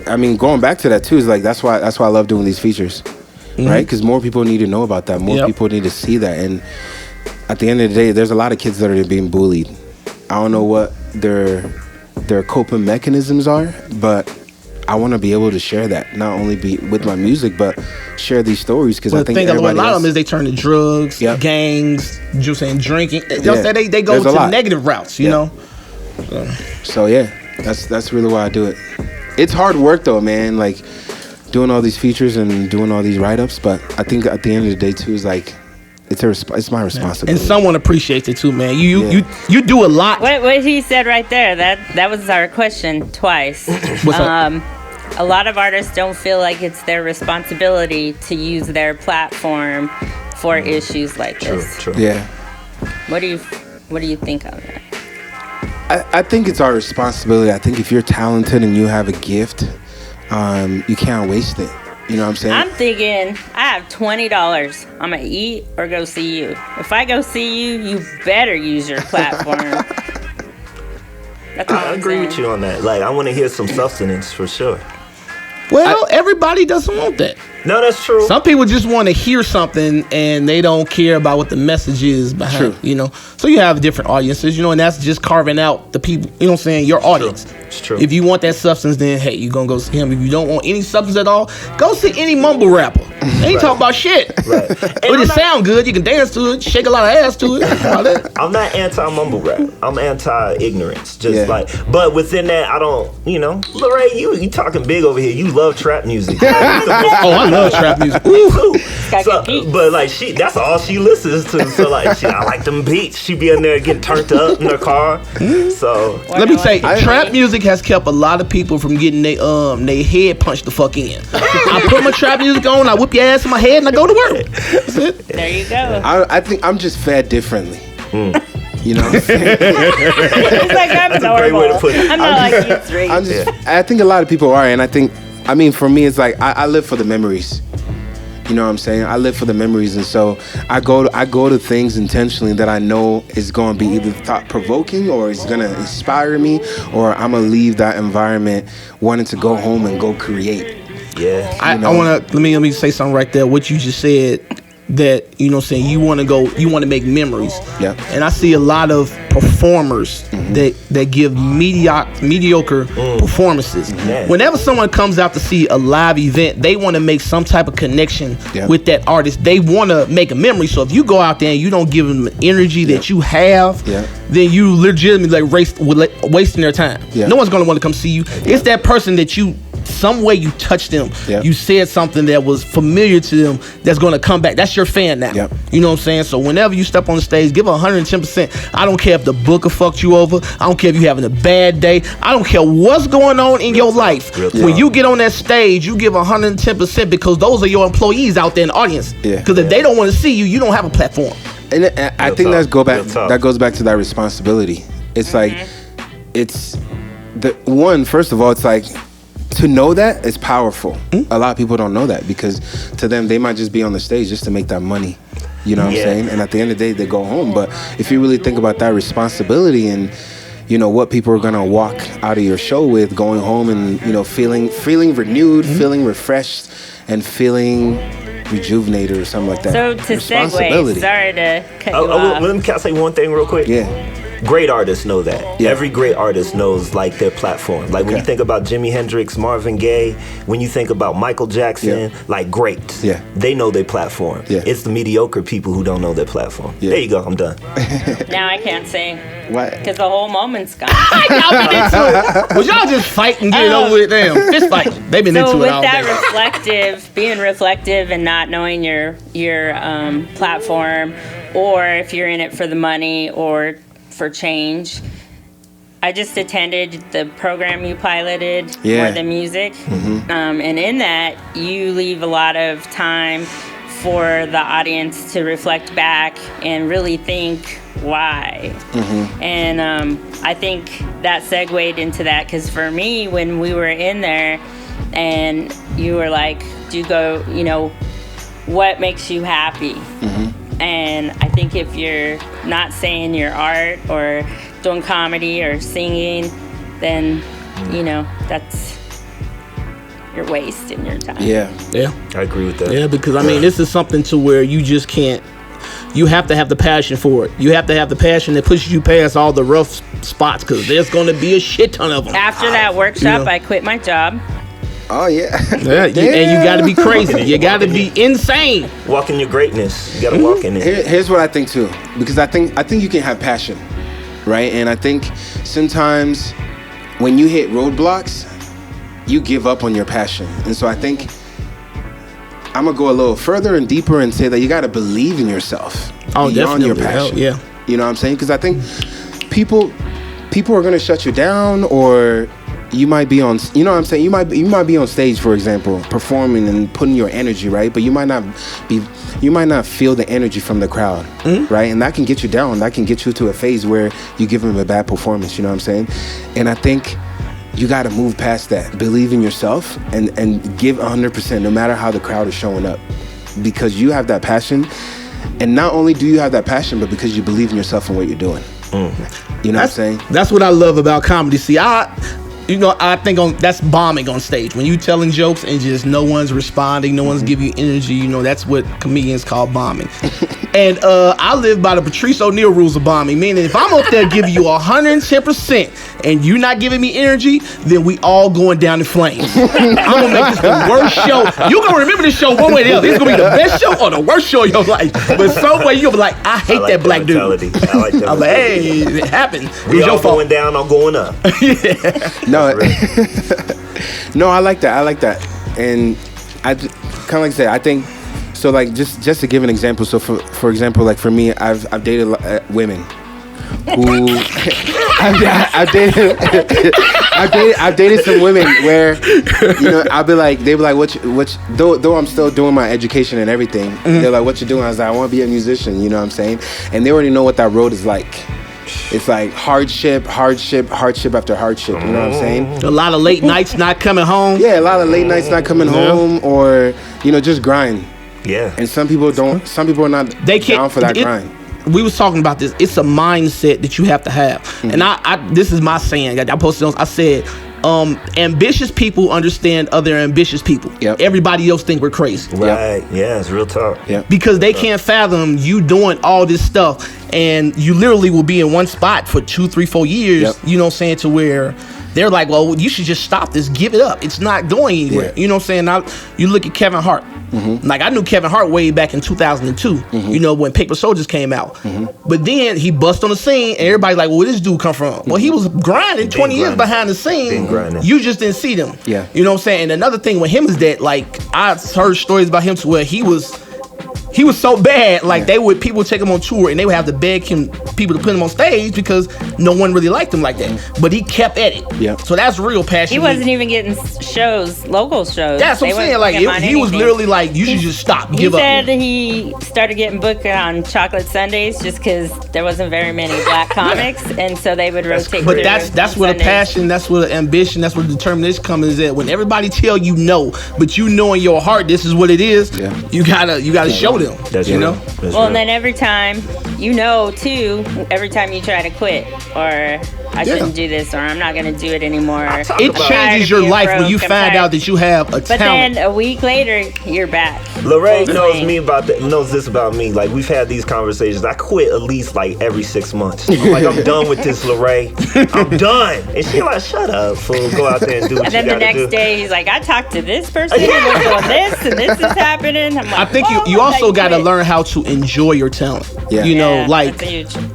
I mean, going back to that too is like that's why I love doing these features, right? Because more people need to know about that. More people need to see that. And at the end of the day, there's a lot of kids that are being bullied. I don't know what their coping mechanisms are, but I want to be able to share that, not only be with my music, but share these stories, because I think a lot of them is they turn to drugs, gangs, just saying drinking. They go to negative routes, you know. So yeah, that's really why I do it. It's hard work though, man. Like doing all these features and doing all these write-ups, but I think at the end of the day too is like it's my responsibility. And someone appreciates it too, man. You do a lot. What he said right there, that was our question twice. What's up? A lot of artists don't feel like it's their responsibility to use their platform for issues like this. True. Yeah. What do you think of that? I think it's our responsibility. I think if you're talented and you have a gift, you can't waste it. You know what I'm saying? I'm thinking, I have $20. I'm going to eat or go see you. If I go see you, you better use your platform. That's all I I'm agree saying. with you on that. Like, I want to hear some substance for sure. Well, everybody doesn't want that. No, that's true. Some people just want to hear something and they don't care about what the message is behind it, you know. So you have different audiences, you know, and that's just carving out the people, you know what I'm saying, your audience. It's true. If you want that substance, then hey, you're going to go see him. If you don't want any substance at all, go see any mumble rapper. They ain't talking about shit. Right. But it sound good, you can dance to it, shake a lot of ass to it. All that. I'm not anti-mumble rap. I'm anti-ignorance. Just Yeah. like, but within that, I don't, you know, LaRae, you talking big over here. You love trap music. Oh, I love trap music. Me too. Got So, good beats. but like that's all she listens to. So like, I like them beats. She be in there getting turned up in her car. So Let me say, trap music has kept a lot of people from getting they head punched the fuck in. I put my trap music on, I whip your ass in my head, and I go to work. That's it. There you go. I think I'm just fed differently. You know what I'm saying? It's like I'm a great way to put it. I'm not like you three. I think a lot of people are, and I mean, for me, it's like I live for the memories. You know what I'm saying? I live for the memories, and so I go to things intentionally that I know is going to be either thought provoking or it's going to inspire me, or I'm gonna leave that environment wanting to go home and go create. yeah, I want to let me say something right there. What you just said, that you know what I'm saying, you want to make memories. Yeah. And I see a lot of performers that give mediocre performances. Yeah. Whenever someone comes out to see a live event, they want to make some type of connection with that artist. They want to make a memory. So if you go out there and you don't give them the energy that you have, then you legitimately wasting their time. No one's going to want to come see you. It's that person that some way you touched them, you said something that was familiar to them, that's going to come back. That's your fan now. You know what I'm saying? So whenever you step on the stage, give 110%. I don't care if the booker fucked you over. I don't care if you're having a bad day. I don't care what's going on in your life. When you get on that stage, you give 110%, because those are your employees out there in the audience. Because if they don't want to see you, you don't have a platform. And I think that goes back to that responsibility. It's like, it's the one, first of all, it's like, to know that is powerful. A lot of people don't know that, because to them, they might just be on the stage just to make that money. You know what I'm saying? And at the end of the day, they go home. But if you really think about that responsibility and, you know, what people are going to walk out of your show with, going home and, you know, feeling renewed, feeling refreshed, and feeling rejuvenated or something like that. So to segue, sorry to cut you off. Let me say one thing real quick. Great artists know that. Every great artist knows like their platform. Like when you think about Jimi Hendrix, Marvin Gaye, when you think about Michael Jackson, like greats, they know their platform. It's the mediocre people who don't know their platform. There you go. I'm done. Now I can't sing. What? Because the whole moment's gone. Y'all been into it. Well, y'all just fight and get it over with. Damn, fist fight. They've been into it all day. So with that being reflective and not knowing your platform, or if you're in it for the money or for change, I just attended the program you piloted, More Than Music. And in that, you leave a lot of time for the audience to reflect back and really think why. And I think that segued into that, because for me, when we were in there and you were like, do you go, you know, what makes you happy? And I think if you're not saying your art or doing comedy or singing, then, you know, that's, you're wasting your time. Yeah. I agree with that. Yeah, because I mean, this is something to where you just can't, you have to have the passion for it. You have to have the passion that pushes you past all the rough spots, because there's going to be a shit ton of them. After that workshop, I quit my job. Oh yeah. And you got to be crazy. You got to be insane. Walk in your greatness. You got to walk in it. Here's what I think too, because I think you can have passion, right? And I think sometimes when you hit roadblocks, you give up on your passion. And so I think I'm gonna go a little further and deeper and say that you got to believe in yourself beyond your passion. Yeah. You know what I'm saying? Because I think people are gonna shut you down, or you might be on, you know what I'm saying? You might be on stage, for example, performing and putting your energy, right? But you might not feel the energy from the crowd, right? And that can get you down. That can get you to a phase where you give them a bad performance. You know what I'm saying? And I think you got to move past that. Believe in yourself and give 100%, no matter how the crowd is showing up, because you have that passion. And not only do you have that passion, but because you believe in yourself and what you're doing. You know what I'm saying? That's what I love about comedy. See, I think that's bombing on stage. When you telling jokes and just no one's responding, no one's giving you energy, you know, that's what comedians call bombing. And I live by the Patrice O'Neal rules of bombing, meaning if I'm up there giving you 110% and you're not giving me energy, then we all going down in flames. I'm gonna make this the worst show. You're gonna remember this show one way or the other. It's gonna be the best show or the worst show of your life. But some way you'll be like, I hate that black dude. I like that. I'm like, hey, it happened. We all going down or going up. No, I like that. And I kind of like I said, I think so. Like just to give an example. So for example, like for me, I've dated women who I've dated some women where, you know, they'd be like, though I'm still doing my education and everything, they're like, what you doing? I was like, I want to be a musician. You know what I'm saying? And they already know what that road is like. It's like hardship after hardship. You know what I'm saying? A lot of late nights not coming home. Yeah, a lot of late nights not coming home, or, you know, just grind. Yeah. And some people don't. Some people are not down for that grind. We was talking about this. It's a mindset that you have to have. And I this is my saying. I posted on. I said, ambitious people understand other ambitious people. Yep. Everybody else think we're crazy. Right. Yep. Yeah, it's real talk. Yep. Because they can't fathom you doing all this stuff, and you literally will be in one spot for 2, 3, 4 years. Yep. You know what I'm saying? To where they're like, well, you should just stop this, give it up. It's not going anywhere. Yeah. You know what I'm saying? You look at Kevin Hart. Like, I knew Kevin Hart way back in 2002, you know, when Paper Soldiers came out. But then he bust on the scene, and everybody's like, well, where this dude come from? Well, he was grinding 20 years behind the scene. You just didn't see them. Yeah. You know what I'm saying? And another thing with him is that, like, I've heard stories about him to where he was so bad, like people would take him on tour and they would have to beg people to put him on stage because no one really liked him like that. But he kept at it. Yeah. So that's real passion. He wasn't even getting local shows. That's what I'm saying. Like he was literally like, you should just stop, give up. He said he started getting booked on Chocolate Sundays just because there wasn't very many black comics, and so they would rotate. But that's where the passion, that's where the ambition, that's where the determination comes. Is that when everybody tell you no, but you know in your heart this is what it is, you gotta show them. That's you know. That's well, and then every time you try to quit, or I shouldn't do this, or I'm not going to do it anymore. It changes your life when you find out that you have a talent. But then a week later, you're back. LaRae knows this about me. Like, we've had these conversations. I quit at least like every 6 months. I'm like, I'm done with this, LaRae. I'm done. And she's like, shut up, fool. Go out there and do what you gotta do. And then the next day, he's like, I talked to this person who was doing this, and this is happening. I'm like, I think you also got to learn how to enjoy your talent. Yeah. You know, like,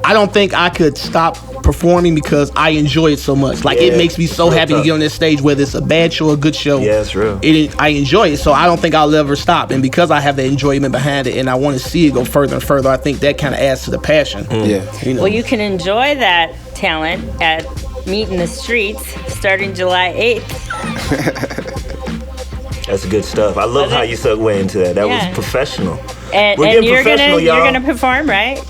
I don't think I could stop performing because I enjoy it so much. Like, it makes me so happy to get on this stage, whether it's a bad show or a good show. Yeah, it's real. I enjoy it, so I don't think I'll ever stop. And because I have the enjoyment behind it and I want to see it go further and further, I think that kind of adds to the passion. Yeah. You know? Well, you can enjoy that talent at Meet in the Streets starting July 8th. That's good stuff. I love how you segue into that. That was professional. And you're gonna perform, right?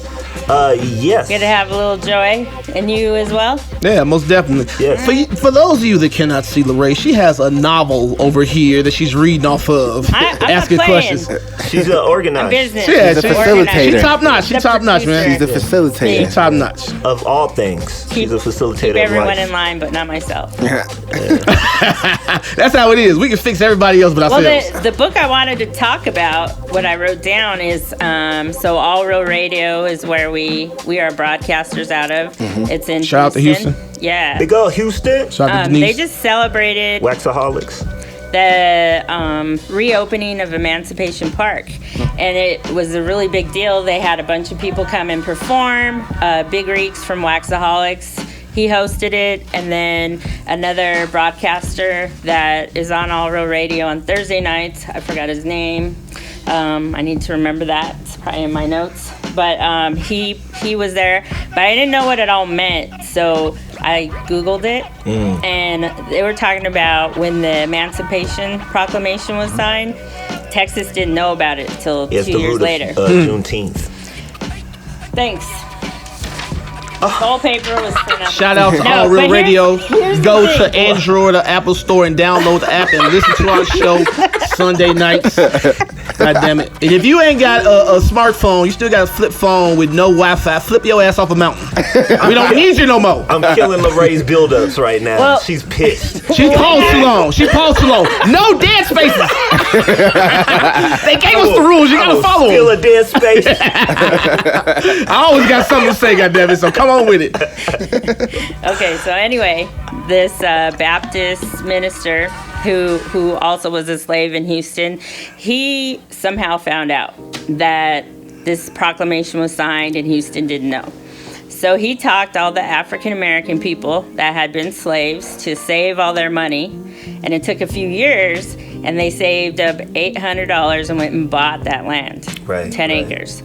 Yes. Gonna have a little joy, and you as well. Yeah, most definitely. Yes. For those of you that cannot see LaRae, she has a novel over here that she's reading off of, asking questions. She's an organizer. Business. She's a facilitator. She's top notch. She's top notch, man. She's the facilitator. She's top notch. Of all things, she's a facilitator. Keep everyone of life. in line, but not myself. That's how it is. We can fix everybody else but ourselves. Well, the book I wanted to talk about, what I wrote down is, so All Real Radio is where we are broadcasters out of. It's in Shout out to Houston. Yeah. Big old Houston. Shout out to Denise. They just celebrated Waxaholics. the reopening of Emancipation Park, and it was a really big deal. They had a bunch of people come and perform, big reeks from Waxaholics, he hosted it, and then another broadcaster that is on All Real Radio on Thursday nights. I forgot his name. I need to remember that. It's probably in my notes. But he was there, but I didn't know what it all meant, so I Googled it, and they were talking about when the Emancipation Proclamation was signed. Texas didn't know about it until 2 years later. Juneteenth. Thanks. The whole paper was printed. Shout out to All Real Radio. Go to Android or Apple Store and download the app and listen to our show Sunday nights. God damn it. And if you ain't got a smartphone, you still got a flip phone with no Wi-Fi, flip your ass off a mountain. We don't need you no more. I'm killing LaRae's build-ups right now. Well, she's pissed. She paused too long. No dead spaces. They gave us the rules. You gotta follow them. Still a dead space. I always got something to say, goddammit, so come on with it. Okay, so anyway, this Baptist minister who also was a slave in Houston, he somehow found out that this proclamation was signed and Houston didn't know. So he talked all the African American people that had been slaves to save all their money, and it took a few years, and they saved up $800 and went and bought that land, 10 acres.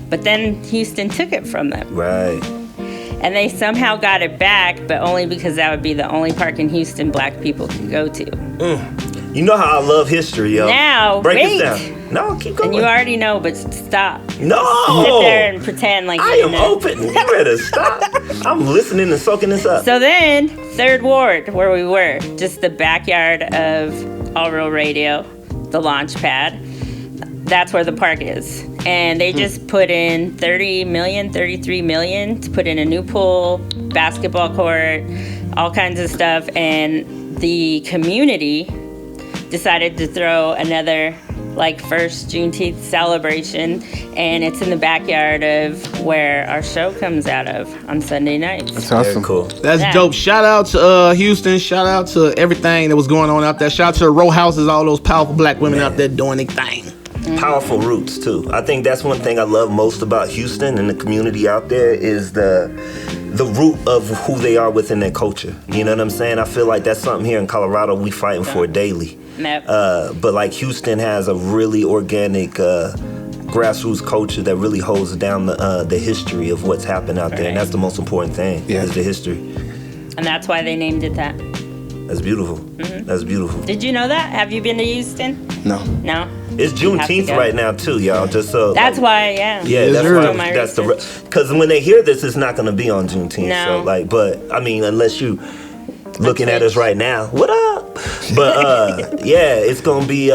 But then Houston took it from them. Right. And they somehow got it back, but only because that would be the only park in Houston black people could go to. You know how I love history, yo. Now, break wait. it down. No, keep going. And you already know, but stop. No. Sit there and pretend like I am open. You better stop. I'm listening and soaking this up. So then, 3rd Ward, where we were, just the backyard of All Real Radio, the launch pad. That's where the park is. And they just put in $33 million to put in a new pool, basketball court, all kinds of stuff. And the community decided to throw another first Juneteenth celebration, and it's in the backyard of where our show comes out of on Sunday nights. That's awesome. Very cool. That's dope. Shout out to Houston. Shout out to everything that was going on out there. Shout out to the row houses, all those powerful black women out there doing their thing. Powerful roots too. I think that's one thing I love most about Houston and the community out there is the root of who they are within their culture. You know what I'm saying? I feel like that's something here in Colorado we fighting for daily. But Houston has a really organic grassroots culture that really holds down the history of what's happened out there, and that's the most important thing is the history. And that's why they named it that. That's beautiful. That's beautiful. Did you know that? Have you been to Houston? No. It's Juneteenth right now too, y'all. Just so that's why, that's because when they hear this, it's not going to be on Juneteenth. No. So but I mean, unless you looking at us right now, what up? But it's going to be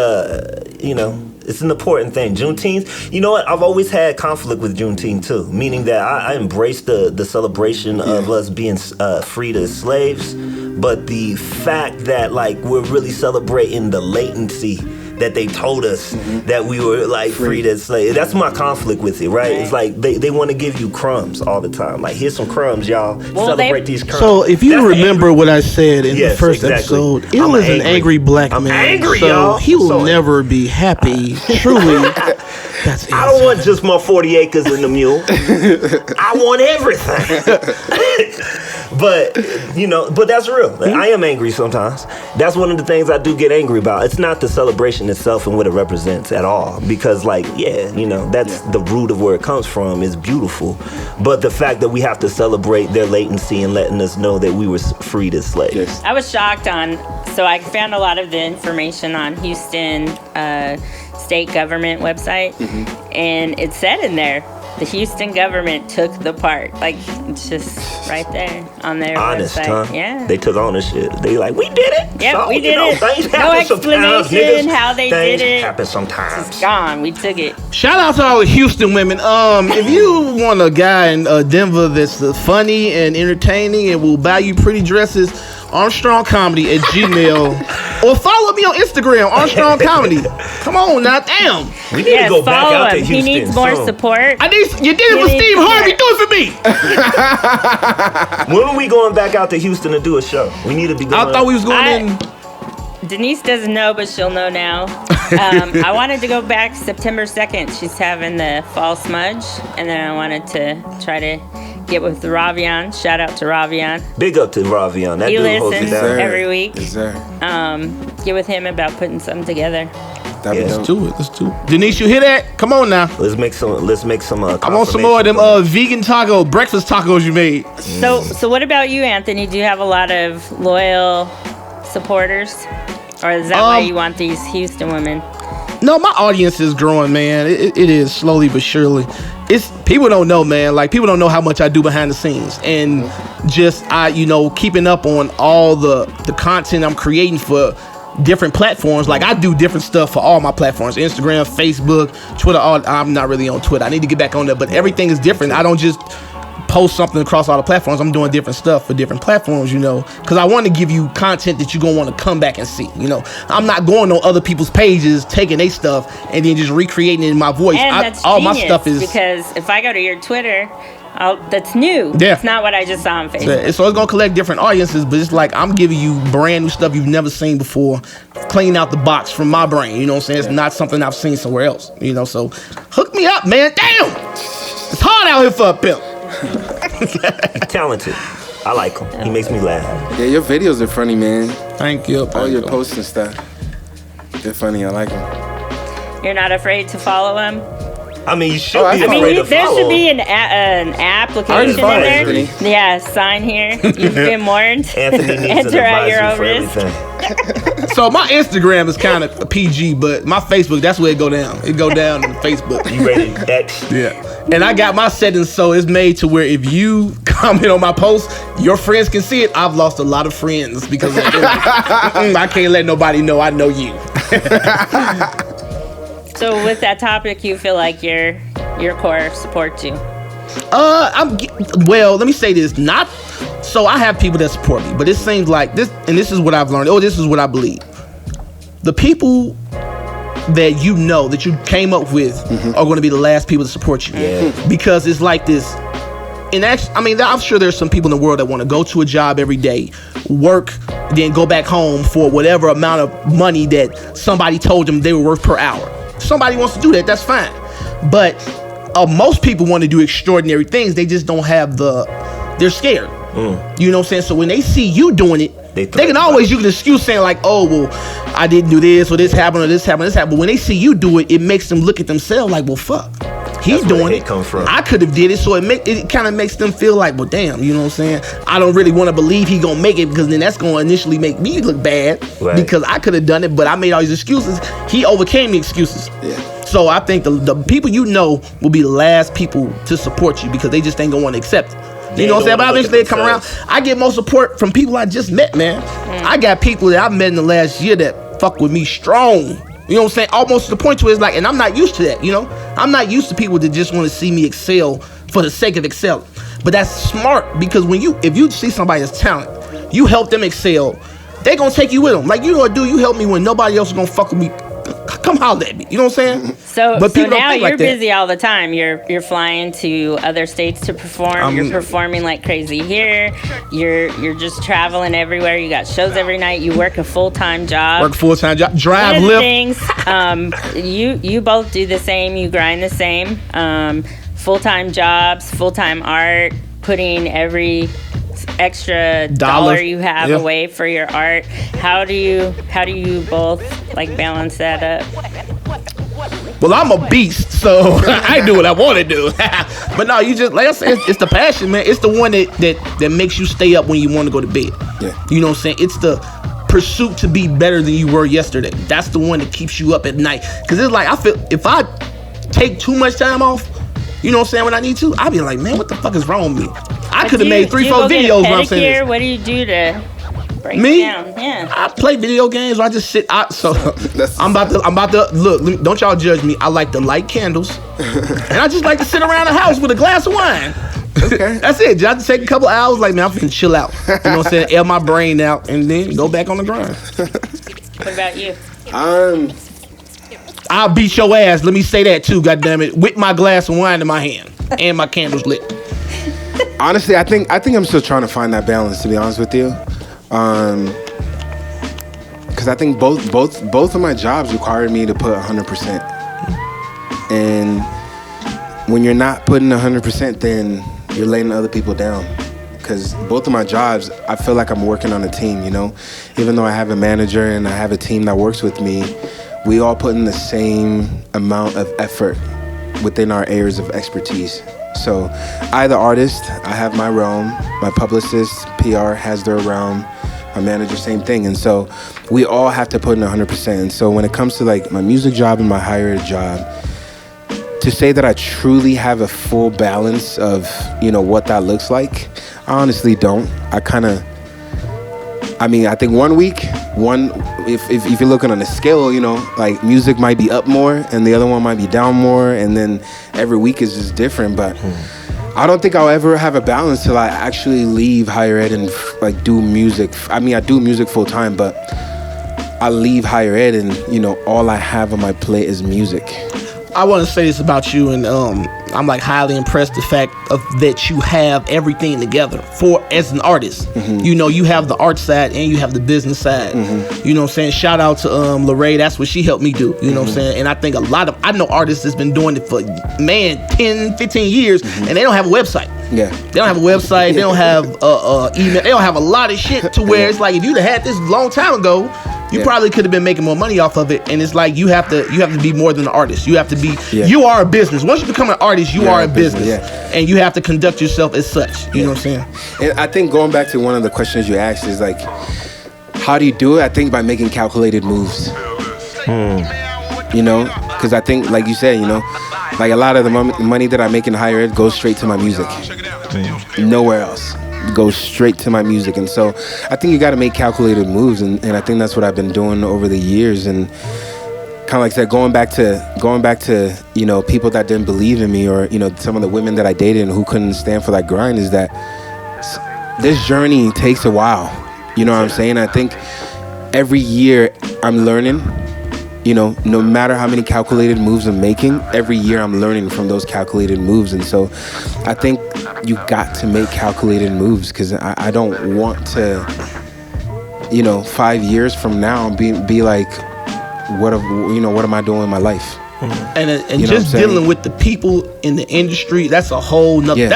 it's an important thing. Juneteenth, you know what? I've always had conflict with Juneteenth too, meaning that I embrace the celebration of us being freed as slaves, but the fact that we're really celebrating the latency that they told us that we were freed as slaves. That's my conflict with it, right? It's they want to give you crumbs all the time. Here's some crumbs, y'all. Celebrate these crumbs. So if you remember what I said in the first episode, it was an angry black man. I'm angry, so y'all. He will never be happy. Truly. That's I don't want just my 40 acres and the mule. I want everything. But that's real. I am angry sometimes. That's one of the things I do get angry about. It's not the celebration itself and what it represents at all. Because that's the root of where it comes from is beautiful. But the fact that we have to celebrate their latency and letting us know that we were freed as slaves. Yes. I was shocked so I found a lot of the information on Houston state government website, and it said in there, the Houston government took the park. It's just right there on their website. Huh? Yeah. They took ownership. They we did it. Yep, so, we did it. No explanation how they did it. Things happen sometimes. It's gone. We took it. Shout out to all the Houston women. If you want a guy in Denver that's funny and entertaining and will buy you pretty dresses, Armstrong Comedy at Gmail. Or follow me on Instagram, Armstrong Comedy. Come on now, damn. We need to go back out to Houston. He needs more support. You did it for Steve Harvey. Do it for me. When are we going back out to Houston to do a show? We need to be going. I thought we was going in. Denise doesn't know, but she'll know now. I wanted to go back September 2nd. She's having the fall smudge, and then I wanted to try to Get with Ravion. Shout out to Ravion. Big up to Ravion. That He dude holds it listens down. every week. Yes, sir. Get with him about putting something together. Let's do it. Denise, you hear that? Come on now. Let's make some. I want some more of them vegan breakfast tacos you made. So what about you, Anthony? Do you have a lot of loyal supporters, or is that why you want these Houston women? No, my audience is growing, man. It is slowly but surely. It's people don't know, man. Like, people don't know how much I do behind the scenes, and just keeping up on all the content I'm creating for different platforms. Like, I do different stuff for all my platforms: Instagram, Facebook, Twitter. I'm not really on Twitter. I need to get back on there, but everything is different. I don't just post something across all the platforms. I'm doing different stuff for different platforms, because I want to give you content that you're going to want to come back and see. I'm not going on other people's pages, taking their stuff and then just recreating it in my voice. And that's all genius, my stuff is, because if I go to your Twitter, that's new. Yeah. It's not what I just saw on Facebook. So it's going to collect different audiences, but it's like I'm giving you brand new stuff you've never seen before, cleaning out the box from my brain. You know what I'm saying? It's not something I've seen somewhere else. So hook me up, man. Damn! It's hard out here for a pimp. He's talented. I like him. He makes me laugh. Yeah, your videos are funny, man. Thank you. All your posts and stuff. They're funny. I like them. You're not afraid to follow him? I mean, you should be afraid to there follow. should be an application in there. Yeah, sign here. You've been warned. Anthony needs Enter an at your advisor own for risk. everything. So my Instagram is kind of PG, but my Facebook, that's where it go down. It go down on Facebook. You ready to X? Yeah. And I got my settings so it's made to where if you comment on my post, your friends can see it. I've lost a lot of friends because of it. I can't let nobody know I know you. So with that topic, you feel like your core supports you? Well, let me say this. So I have people that support me, but it seems like this, and this is what I've learned. This is what I believe. The people that that you came up with are going to be the last people to support you. Yeah. Because it's like this. And actually, I'm sure there's some people in the world that want to go to a job every day, work, then go back home for whatever amount of money that somebody told them they were worth per hour. Somebody wants to do that, that's fine. But most people want to do extraordinary things. They just don't have they're scared. You know what I'm saying? So when they see you doing it, they can always use an excuse saying like, oh, well, I didn't do this, or this happened, or this happened, this happened. But when they see you do it, it makes them look at themselves like, well, fuck. He's doing it. Come from. I could have did it, so it kind of makes them feel like, well, damn, you know what I'm saying? I don't really want to believe he gonna make it, because then that's gonna initially make me look bad, because I could have done it, but I made all these excuses. He overcame the excuses. Yeah. So I think the people will be the last people to support you, because they just ain't gonna want to accept it. You know what I'm saying? But eventually they come around. I get more support from people I just met, man. I got people that I've met in the last year that fuck with me strong. You know what I'm saying? Almost to the point to it's like, and I'm not used to that, I'm not used to people that just want to see me excel for the sake of excelling. But that's smart, because if you see somebody's talent, you help them excel, they gonna take you with them. Like, you help me when nobody else is gonna fuck with me. Come holler at me. You know what I'm saying? So now you're busy all the time. You're flying to other states to perform. You're performing like crazy here. You're just traveling everywhere. You got shows every night. You work a full-time job. Drive, lift. You both do the same. You grind the same. Full-time jobs, full-time art, putting every extra dollar you have away for your art. How do you both balance that up? Well, I'm a beast, so I do what I want to do. But no, you just, like I said, it's the passion, man. It's the one that makes you stay up when you want to go to bed. Yeah. You know what I'm saying? It's the pursuit to be better than you were yesterday. That's the one that keeps you up at night. Because it's like, I feel if I take too much time off, you know what I'm saying, when I need to, I'll be like, man, what the fuck is wrong with me? I could have made 3-4 videos when I'm saying this. What do you do to break down? Yeah. I play video games, or I just sit out. So I'm about to look. Don't y'all judge me. I like to light candles, and I just like to sit around the house with a glass of wine. Okay. That's it. Just take a couple hours, like, man, I'm finna chill out. You know what I'm saying? Air my brain out, and then go back on the grind. What about you? I'll beat your ass. Let me say that too, goddammit. With my glass of wine in my hand and my candles lit. Honestly, I think I'm still trying to find that balance, to be honest with you. Because I think both of my jobs required me to put 100%. And when you're not putting 100%, then you're letting other people down. Because both of my jobs, I feel like I'm working on a team, you know? Even though I have a manager and I have a team that works with me, we all put in the same amount of effort within our areas of expertise. So I, the artist, I have my realm. My publicist, PR, has their realm. My manager, same thing. And so we all have to put in 100%. And so when it comes to like my music job and my higher ed job, to say that I truly have a full balance of, you know, what that looks like, I honestly don't. I think 1 week, if you're looking on a scale, you know, like music might be up more and the other one might be down more, and then every week is just different. But I don't think I'll ever have a balance till I actually leave higher ed and like do music. I mean, I do music full time, but I leave higher ed and, you know, all I have on my plate is music. I want to say this about you, and I'm like highly impressed the fact of that you have everything together for as an artist. Mm-hmm. You know, you have the art side and you have the business side. Mm-hmm. You know what I'm saying? Shout out to LaRae. That's what she helped me do. You know what I'm saying? And I think I know artists that's been doing it for 10, 15 years, and they don't have a website. Yeah. They don't have a website. They don't have email. They don't have a lot of shit to where it's like if you'd have had this a long time ago, you probably could have been making more money off of it. And it's like you have to be more than an artist. You have to be you are a business. Once you become an artist, you are a business. And you have to conduct yourself as such. You know what I'm saying? And I think going back to one of the questions you asked is like, how do you do it? I think by making calculated moves. You know, because I think, like you said, you know, like a lot of the money that I make in higher ed goes straight to my music. Nowhere else. Goes straight to my music. And so I think you got to make calculated moves, and I think that's what I've been doing over the years. And kind of like I said, going back to you know, people that didn't believe in me, or you know, some of the women that I dated and who couldn't stand for that grind, is that this journey takes a while. You know what I'm saying? I think every year I'm learning. You know, no matter how many calculated moves I'm making, every year I'm learning from those calculated moves. And so I think you got to make calculated moves, because I don't want to, you know, 5 years from now be like, what am I doing in my life? And you know, just dealing with the people in the industry, that's a whole nother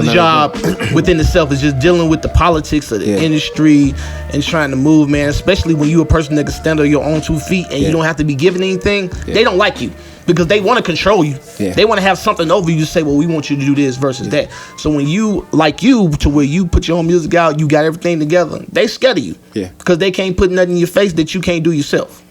job within itself. Is just dealing with the politics of the industry and trying to move, man. Especially when you're a person that can stand on your own 2 feet and you don't have to be given anything. They don't like you because they want to control you. They want to have something over you to say, well, we want you to do this versus that. So when you, like you, to where you put your own music out, you got everything together, they scared of you. Because they can't put nothing in your face that you can't do yourself.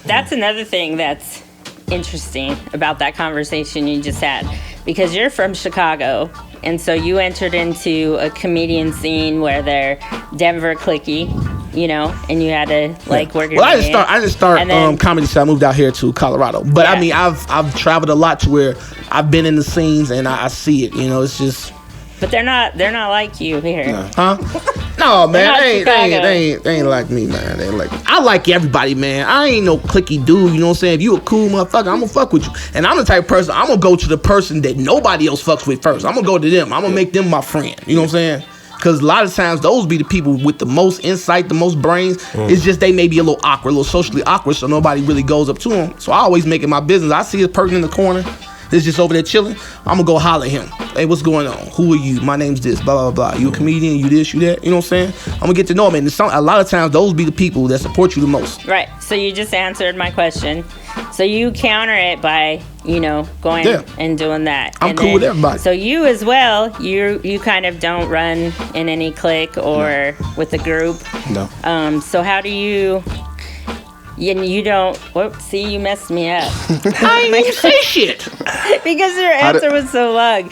That's another thing that's interesting about that conversation you just had, because you're from Chicago, and so you entered into a comedian scene where they're Denver cliquey, you know, and you had to like work your way in. I didn't start comedy, so I moved out here to Colorado. But I mean, I've traveled a lot to where I've been in the scenes and I see it. You know, it's just. But they're not like you here. No. Huh? No, man, they ain't like me, man. They ain't like me. I like everybody, man. I ain't no cliquey dude, you know what I'm saying? If you a cool motherfucker, I'm gonna fuck with you. And I'm the type of person, I'm gonna go to the person that nobody else fucks with first. I'm gonna go to them. I'm gonna make them my friend. You know what I'm saying? Because a lot of times those be the people with the most insight, the most brains. It's just they may be a little awkward, a little socially awkward, so nobody really goes up to them. So I always make it my business. I see a person in the corner that's just over there chilling, I'm gonna go holler at him. Hey, what's going on? Who are you? My name's this, blah, blah, blah. You a comedian, you this, you that. You know what I'm saying? I'm gonna get to know him. And a lot of times, those be the people that support you the most. Right. So you just answered my question. So you counter it by, you know, going and doing that. I'm cool with everybody. So you as well, you kind of don't run in any clique or with a group. No. So how do you... You don't. Whoops! See, you messed me up. I ain't even say shit because your answer was so long.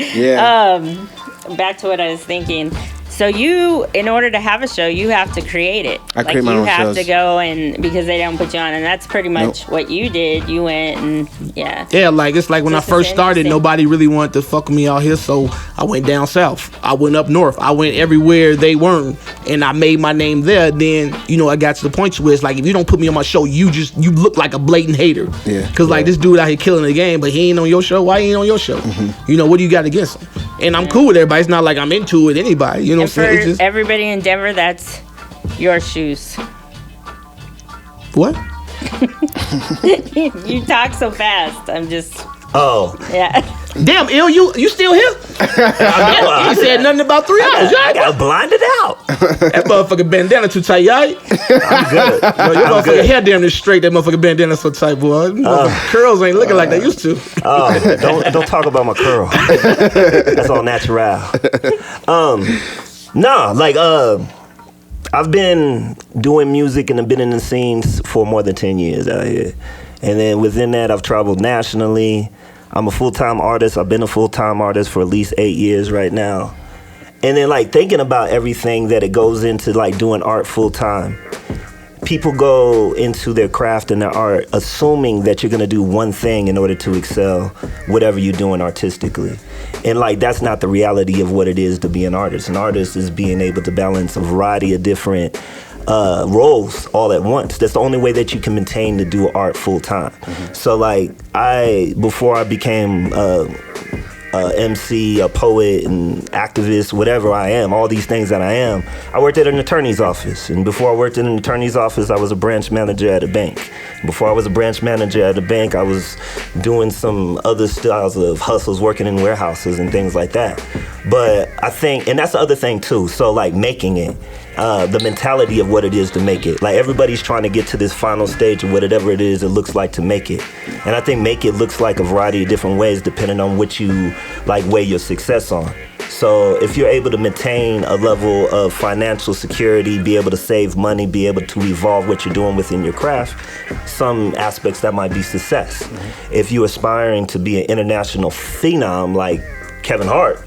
Back to what I was thinking. So you, in order to have a show, you have to create it. I create my own shows. You have to go and because they don't put you on, and that's pretty much what you did. You went and Yeah, like it's like when I first started, nobody really wanted to fuck with me out here, so I went down south. I went up north. I went everywhere they weren't, and I made my name there. Then you know I got to the point where it's like if you don't put me on my show, you look like a blatant hater. Yeah. Because like this dude out here killing the game, but he ain't on your show. Why he ain't on your show? Mm-hmm. You know what do you got against him? And I'm cool with everybody. It's not like I'm into it. Anybody, you know. For everybody in Denver, that's your shoes. What? You talk so fast. I'm just. Oh. Yeah. Damn, Ill, you still here? He said nothing about 3 hours. I got blinded out. That motherfucking bandana too tight, y'all. I'm good. Yo, your motherfucking hair damn near straight. That motherfucking bandana so tight, boy. Curls ain't looking like they used to. Don't talk about my curl. That's all natural. I've been doing music and I've been in the scenes for more than 10 years out here. And then within that, I've traveled nationally. I'm a full-time artist. I've been a full-time artist for at least 8 years right now. And then like thinking about everything that it goes into like doing art full-time. People go into their craft and their art assuming that you're gonna do one thing in order to excel whatever you're doing artistically. And like that's not the reality of what it is to be an artist. An artist is being able to balance a variety of different roles all at once. That's the only way that you can maintain to do art full time. So like before I became MC, a poet, and activist, whatever I am, all these things that I am, I worked at an attorney's office. And before I worked in an attorney's office, I was a branch manager at a bank. Before I was a branch manager at a bank, I was doing some other styles of hustles, working in warehouses and things like that. But I think, and that's the other thing too, so like making it, the mentality of what it is to make it. Like everybody's trying to get to this final stage of whatever it is it looks like to make it. And I think make it looks like a variety of different ways depending on what you like weigh your success on. So if you're able to maintain a level of financial security, be able to save money, be able to evolve what you're doing within your craft, some aspects that might be success. If you're aspiring to be an international phenom like Kevin Hart,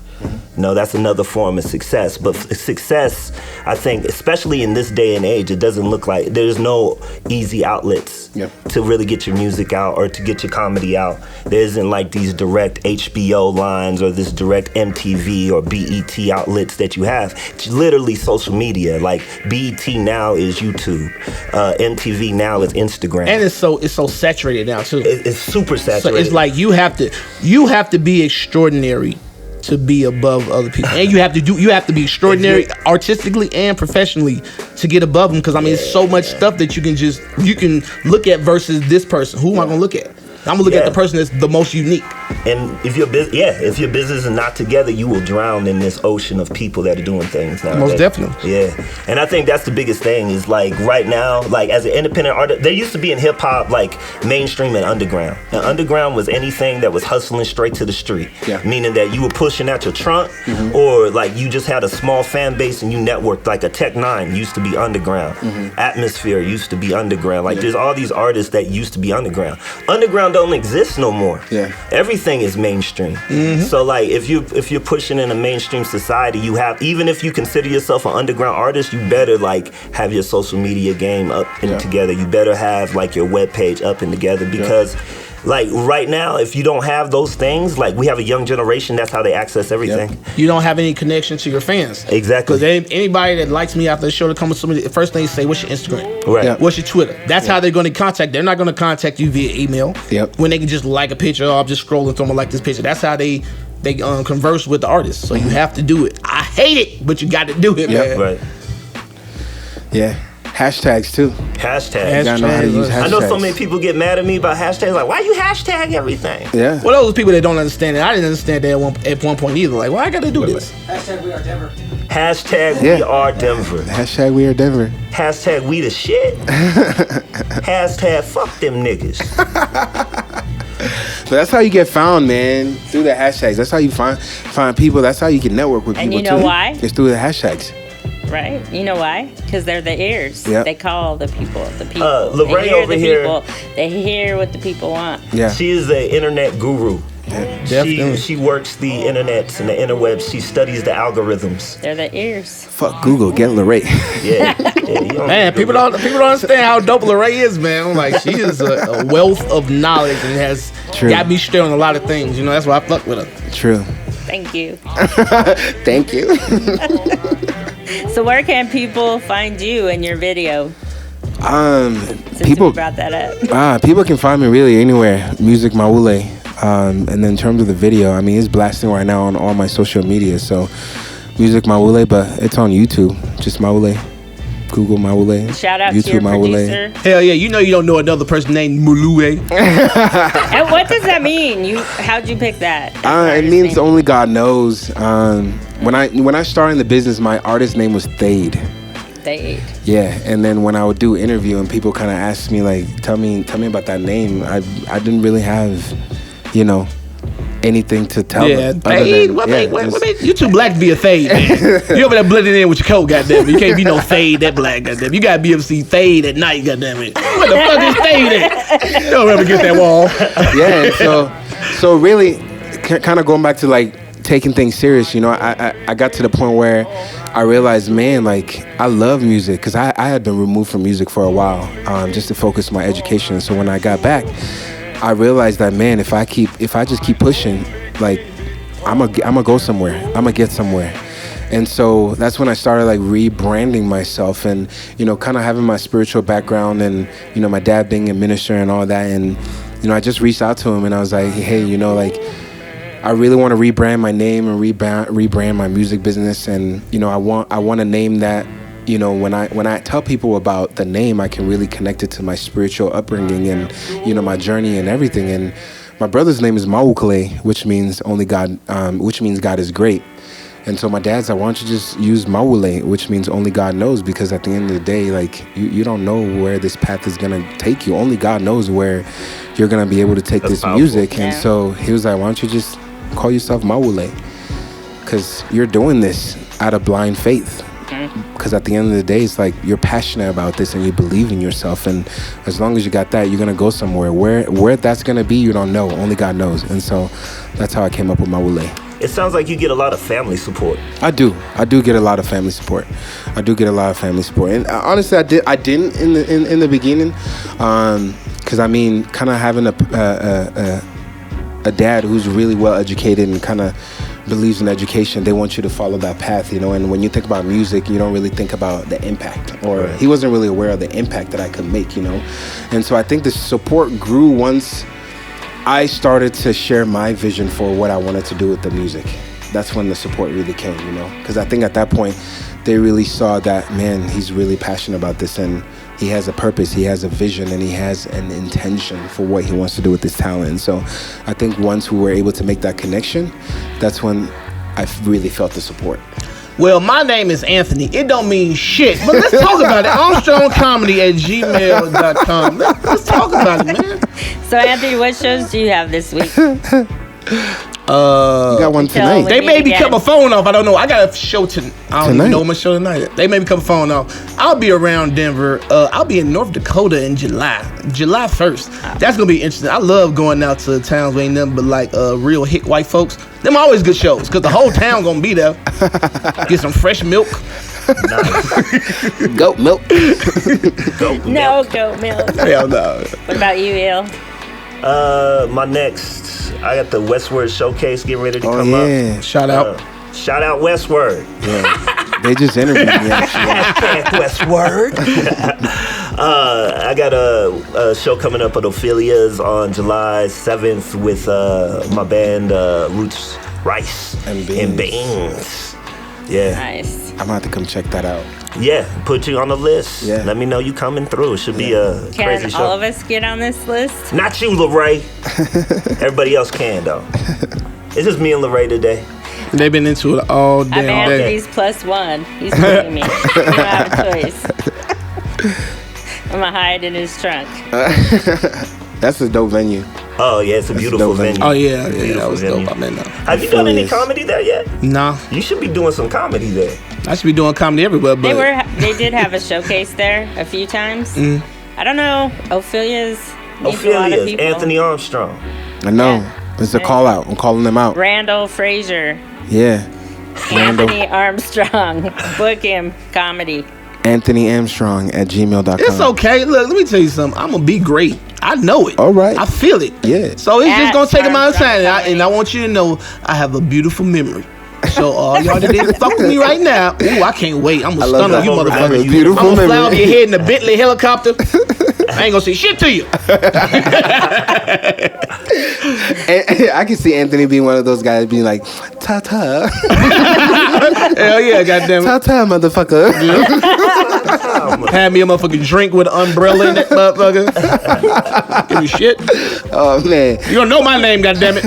no, that's another form of success. But success, I think, especially in this day and age, it doesn't look like there's no easy outlets to really get your music out or to get your comedy out. There isn't like these direct HBO lines or this direct MTV or BET outlets that you have. It's literally social media. Like BET now is YouTube. MTV now is Instagram. And it's so saturated now too. It's super saturated. So it's like you have to be extraordinary to be above other people, and you have to be extraordinary artistically and professionally to get above them. Because I mean, it's so much stuff that you can look at versus this person. Who am I gonna look at? I'm gonna look at the person that's the most unique. And if your business is not together, you will drown in this ocean of people that are doing things now. Most definitely. Yeah. And I think that's the biggest thing is like right now, like as an independent artist, there used to be in hip hop like mainstream and underground. And underground was anything that was hustling straight to the street. Yeah. Meaning that you were pushing out your trunk or like you just had a small fan base and you networked. Like a Tech 9 used to be underground. Atmosphere used to be underground. Like there's all these artists that used to be underground. Underground don't exist no more. Yeah. Everything is mainstream. So like if you're pushing in a mainstream society, you have, even if you consider yourself an underground artist, you better like have your social media game up and together. You better have like your webpage up and together because like right now, if you don't have those things, like we have a young generation, that's how they access everything. You don't have any connection to your fans. Exactly. Because anybody that likes me after the show to come with somebody, the first thing you say, what's your Instagram? Right. What's your Twitter? That's how they're going to contact. They're not going to contact you via email. When they can just like a picture, I'm just scrolling through them, like this picture. That's how they converse with the artist. So you have to do it. I hate it, but you got to do it, man. Right. Yeah. Hashtags too. Hashtags. Gotta know how to use hashtags. I know so many people get mad at me about hashtags. Like, why you hashtag everything? Yeah. Well, those people that don't understand it, I didn't understand that at one point either. Like, why I gotta do this? Hashtag WeAreDenver. Hashtag WeAreDenver. Hashtag WeAreDenver. Hashtag we the shit. Hashtag fuck them niggas. So that's how you get found, man. Through the hashtags. That's how you find people. That's how you can network with people. And you know why? It's through the hashtags. Right? You know why? Because they're the ears. Yep. They call the people. LaRae over here. They hear what the people want. Yeah. She is the internet guru. Definitely. She works the internets and the interwebs. She studies the algorithms. They're the ears. Fuck Google. Get LaRae. Man, people don't understand how dope LaRae is, man. Like, she is a wealth of knowledge and has got me straight on a lot of things. You know, that's why I fuck with her. True. Thank you. Thank you. So where can people find you and your video? Since People we brought that up. People can find me really anywhere. Music Mawule. And then in terms of the video, I mean, it's blasting right now on all my social media. So Music Mawule, but it's on YouTube. Just Mawule. Google Mawule. Shout out YouTube to your Mawule. producer. Hell yeah, you know you don't know another person named Mawule. And what does that mean? How'd you pick that? It means only God knows. When I started in the business, my artist name was Thade. Thade. Yeah, and then when I would do interview and people kind of asked me like, tell me about that name, I didn't really have, anything to tell them. Thade? What made you too black to be a Thade, man? You over there blending in with your coat, goddamn it. You can't be no Thade that black, goddamn. You gotta be able to see Thade at night, goddamn it. What the fuck is Thade at? You don't ever get that wall. Yeah, so really, kind of going back to like taking things serious, I got to the point where I realized, man, like I love music because I had been removed from music for a while, just to focus on my education. So when I got back, I realized that, man, if I just keep pushing, like I'm gonna go somewhere. I'm gonna get somewhere. And so that's when I started like rebranding myself and, kind of having my spiritual background and, my dad being a minister and all that. And, I just reached out to him and I was like, hey, like I really want to rebrand my name and rebrand my music business. And, I want a name that, when I tell people about the name, I can really connect it to my spiritual upbringing and, my journey and everything. And my brother's name is Mawule, which means God is great. And so my dad's like, why don't you just use Mawule, which means only God knows, because at the end of the day, like you don't know where this path is going to take you. Only God knows where you're going to be able to take this music. Yeah. And so he was like, why don't you just call yourself Mawule? Because you're doing this out of blind faith. Because at the end of the day, it's like you're passionate about this and you believe in yourself, and as long as you got that, you're gonna go somewhere. Where that's gonna be, you don't know. Only God knows. And so that's how I came up with Mawule. It sounds like you get a lot of family support. I do get a lot of family support. And honestly, I didn't in the beginning, because I mean, kind of having a dad who's really well educated and kind of believes in education, they want you to follow that path, and when you think about music, you don't really think about the impact, or he wasn't really aware of the impact that I could make, and so I think the support grew once I started to share my vision for what I wanted to do with the music. That's when the support really came, because I think at that point they really saw that, man, he's really passionate about this and he has a purpose, he has a vision, and he has an intention for what he wants to do with this talent. And so I think once we were able to make that connection, that's when I really felt the support. Well, my name is Anthony. It don't mean shit, but let's talk about it. ArmstrongComedy@gmail.com. Let's talk about it, man. So, Anthony, what shows do you have this week? You got one tonight. They made me cut my phone off. I don't know. I got a show tonight. I don't even know my show tonight. They made me cut my phone off. I'll be around Denver. I'll be in North Dakota in July 1st. That's gonna be interesting. I love going out to towns where ain't nothing but like real hick white folks. Them always good shows because the whole town gonna be there. Get some fresh milk. Nice. Goat milk. Goat No milk. goat milk. Hell no. What about you, Il? My next, I got the Westward Showcase getting ready to come up. Shout out. Shout out Westward. Yeah. They just interviewed me, actually. Westward. I got a show coming up at Ophelia's on July 7th with my band Roots Rice and Beans. Yeah. Nice. I'm gonna have to come check that out. Yeah, put you on the list. Yeah. Let me know you coming through. It should be a crazy Can show. all of us get on this list? Not you, LaRae. Everybody else can, though. It's just me and LaRae today. They've been into it all damn day. Anthony's +1. He's putting me. You don't have a choice. I'm gonna hide in his trunk. That's a dope venue. Oh, yeah, it's a beautiful venue. Oh, yeah, that was dope. I'm in there. Have you done any comedy there yet? Nah. You should be doing some comedy there. I should be doing comedy everywhere, but... They did have a showcase there a few times. I don't know. Ophelia's needs a lot of people. Anthony Armstrong. I know. It's a call out. I'm calling them out. Randall Frazier. Yeah. Anthony Armstrong. Book him. Comedy. AnthonyArmstrong@gmail.com. It's okay. Look, let me tell you something. I'm gonna be great. I know it. All right. I feel it. Yeah. So it's just gonna take a amount of time, and I want you to know I have a beautiful memory. So all y'all that didn't fuck with me right now, ooh, I can't wait. I'm gonna stun on you motherfuckers. Beautiful I'm gonna fly memory. off your head in the Bentley helicopter. I ain't gonna say shit to you. And I can see Anthony being one of those guys being like, ta-ta. Hell yeah, goddamn it. Ta-ta, motherfucker. Had me a motherfucking drink with an umbrella in that motherfucker. Give me shit. Oh man, You don't know my name, goddammit.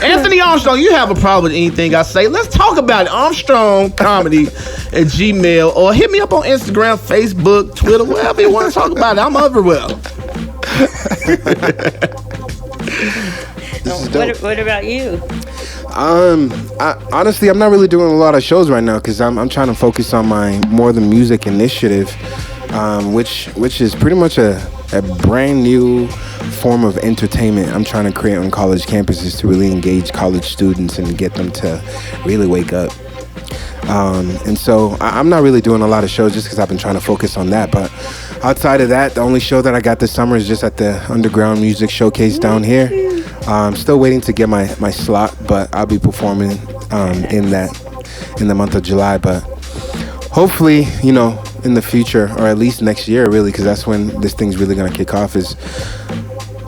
Anthony Armstrong, you have a problem with anything I say? Let's talk about it. Armstrong Comedy at Gmail, or hit me up on Instagram, Facebook, Twitter, wherever you want to talk about it. I'm everywhere. What about you? Honestly, I'm not really doing a lot of shows right now because I'm trying to focus on my More Than Music initiative, which is pretty much a brand new form of entertainment I'm trying to create on college campuses to really engage college students and get them to really wake up. And so I'm not really doing a lot of shows just because I've been trying to focus on that. But outside of that, the only show that I got this summer is just at the Underground Music Showcase down here. I'm still waiting to get my slot, but I'll be performing in the month of July. But hopefully, in the future, or at least next year, really, because that's when this thing's really going to kick off, is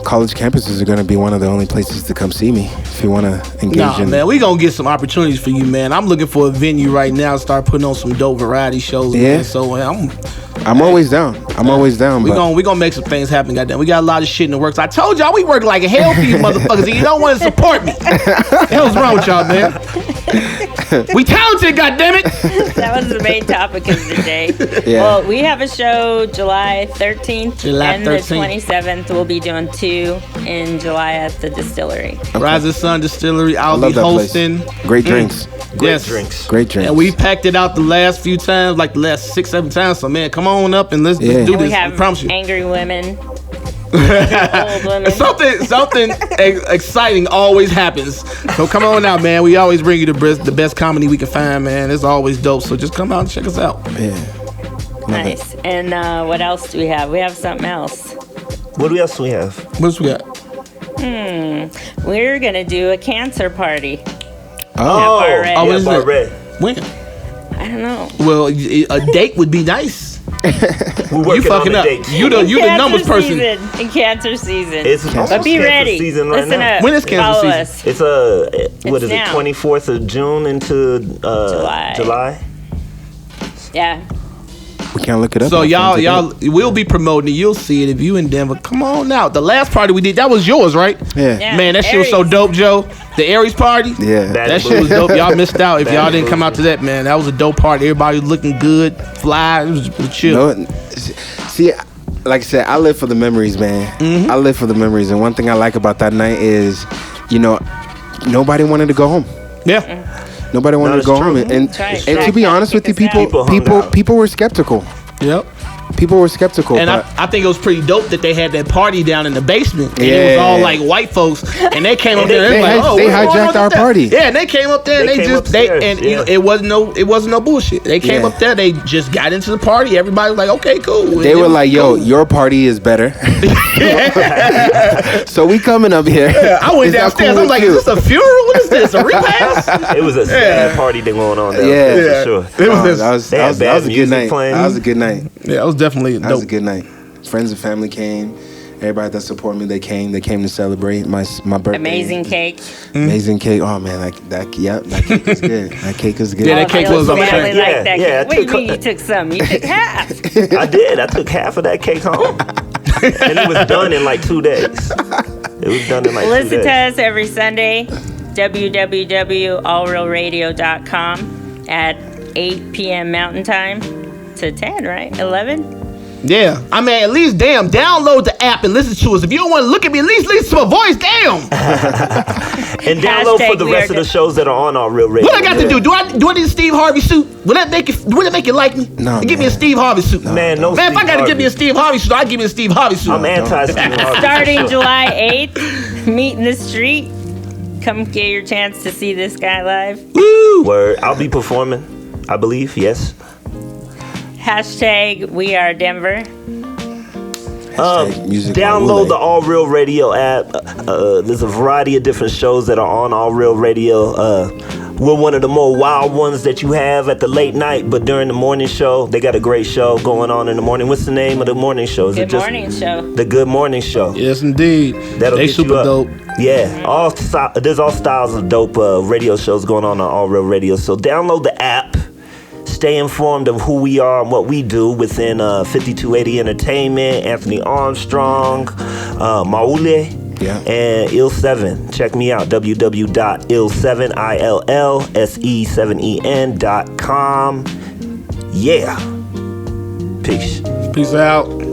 college campuses are going to be one of the only places to come see me if you want to engage in. Man, we going to get some opportunities for you, man. I'm looking for a venue right now to start putting on some dope variety shows, man. So I'm always down. We gonna make some things happen, goddamn. We got a lot of shit in the works. I told y'all we work like hell for you motherfuckers, and you don't want to support me. The hell's wrong with y'all, man? We talented, goddammit. That was the main topic of the day. Yeah. Well, we have a show July 13th and 13th. the 27th. We'll be doing 2 in July at the distillery. Rising Sun Distillery. I'll be hosting. Great drinks. Great drinks. And we packed it out the last few times, like the last 6-7 times. So man, come on up and let's do And this. we have I promise you. angry women. Old women. Something exciting always happens. So come on out, man. We always bring you the best comedy we can find, man. It's always dope. So just come out and check us out. Yeah. Nice. And what else do we have? We have something else. What else do we have? What else we got? We're gonna do a cancer party. Oh, what is it? When? I don't know. Well, a date would be nice. We're working You fucking on up. the dates. You the numbers person. In cancer season. It's almost But be cancer ready. season right Listen now. up. When is cancer Follow season? us. It's what is now. it? 24th of June into July. Yeah. We can't look it up. So y'all, we'll be promoting it. You'll see it if you in Denver. Come on out. The last party we did, that was yours, right? Yeah. Man, that shit was so dope, Joe. The Aries party. Yeah. That shit was dope. Y'all missed out if y'all didn't come out to that, man. That was a dope party. Everybody was looking good, fly. It was chill. See, like I said, I live for the memories, man. I live for the memories, and one thing I like about that night is, nobody wanted to go home. Yeah. Nobody wanted to go home, and to be honest with you, people were skeptical. Yep. People were skeptical, and I think it was pretty dope that they had that party down in the basement. And it was all like white folks, and they came up there. And they hijacked our party. Yeah, and they came up there and it wasn't no bullshit. They came up there, they just got into the party. Everybody was like, okay, cool. They were like, yo, your party is better. So we coming up here. Yeah, I went downstairs. I'm like, is this a funeral? What is this? A repast? It was a sad party going on downstairs, for sure. That was a good night. That was a good night. Yeah, it was definitely dope. That was a good night. Friends and family came. Everybody that supported me, they came to celebrate my birthday. Amazing cake. Amazing cake. Oh man, that cake was good. That cake was good. Yeah, that cake was on the Like that cake. What do you mean I you took some? You took half. I did. I took half of that cake home. And it was done in like 2 days. It was done in like 2 days. Listen to us every Sunday, www.allrealradio.com at 8 p.m. Mountain Time to 10, right? 11? Yeah. I mean, at least, download the app and listen to us. If you don't want to look at me, at least listen to my voice, damn. And download for the rest of the shows that are on All Real Radio. What I got to do? Do I need a Steve Harvey suit? Will that make you like me? No. Give me a Steve Harvey suit. Man, if I got to give me a Steve Harvey suit, I'll give me a Steve Harvey suit. I'm anti-Steve Harvey. Starting July 8th, meet in the street. Come get your chance to see this guy live. Woo! Word. I'll be performing, I believe, yes. Hashtag WeAreDenver. Download the All Real Radio app. There's a variety of different shows that are on All Real Radio. We're one of the more wild ones that you have at the late night, but during the morning show, they got a great show going on in the morning. What's the name of the morning show? Good Morning Show. The Good Morning Show. Yes, indeed. That'll they get super you up. dope. Yeah, there's all styles of dope radio shows going on All Real Radio. So download the app. stay informed of who we are and what we do within 5280 Entertainment, Anthony Armstrong, Mawule, and Ill7. Check me out, www.ill7ille7en.com. Yeah. Peace. Peace out.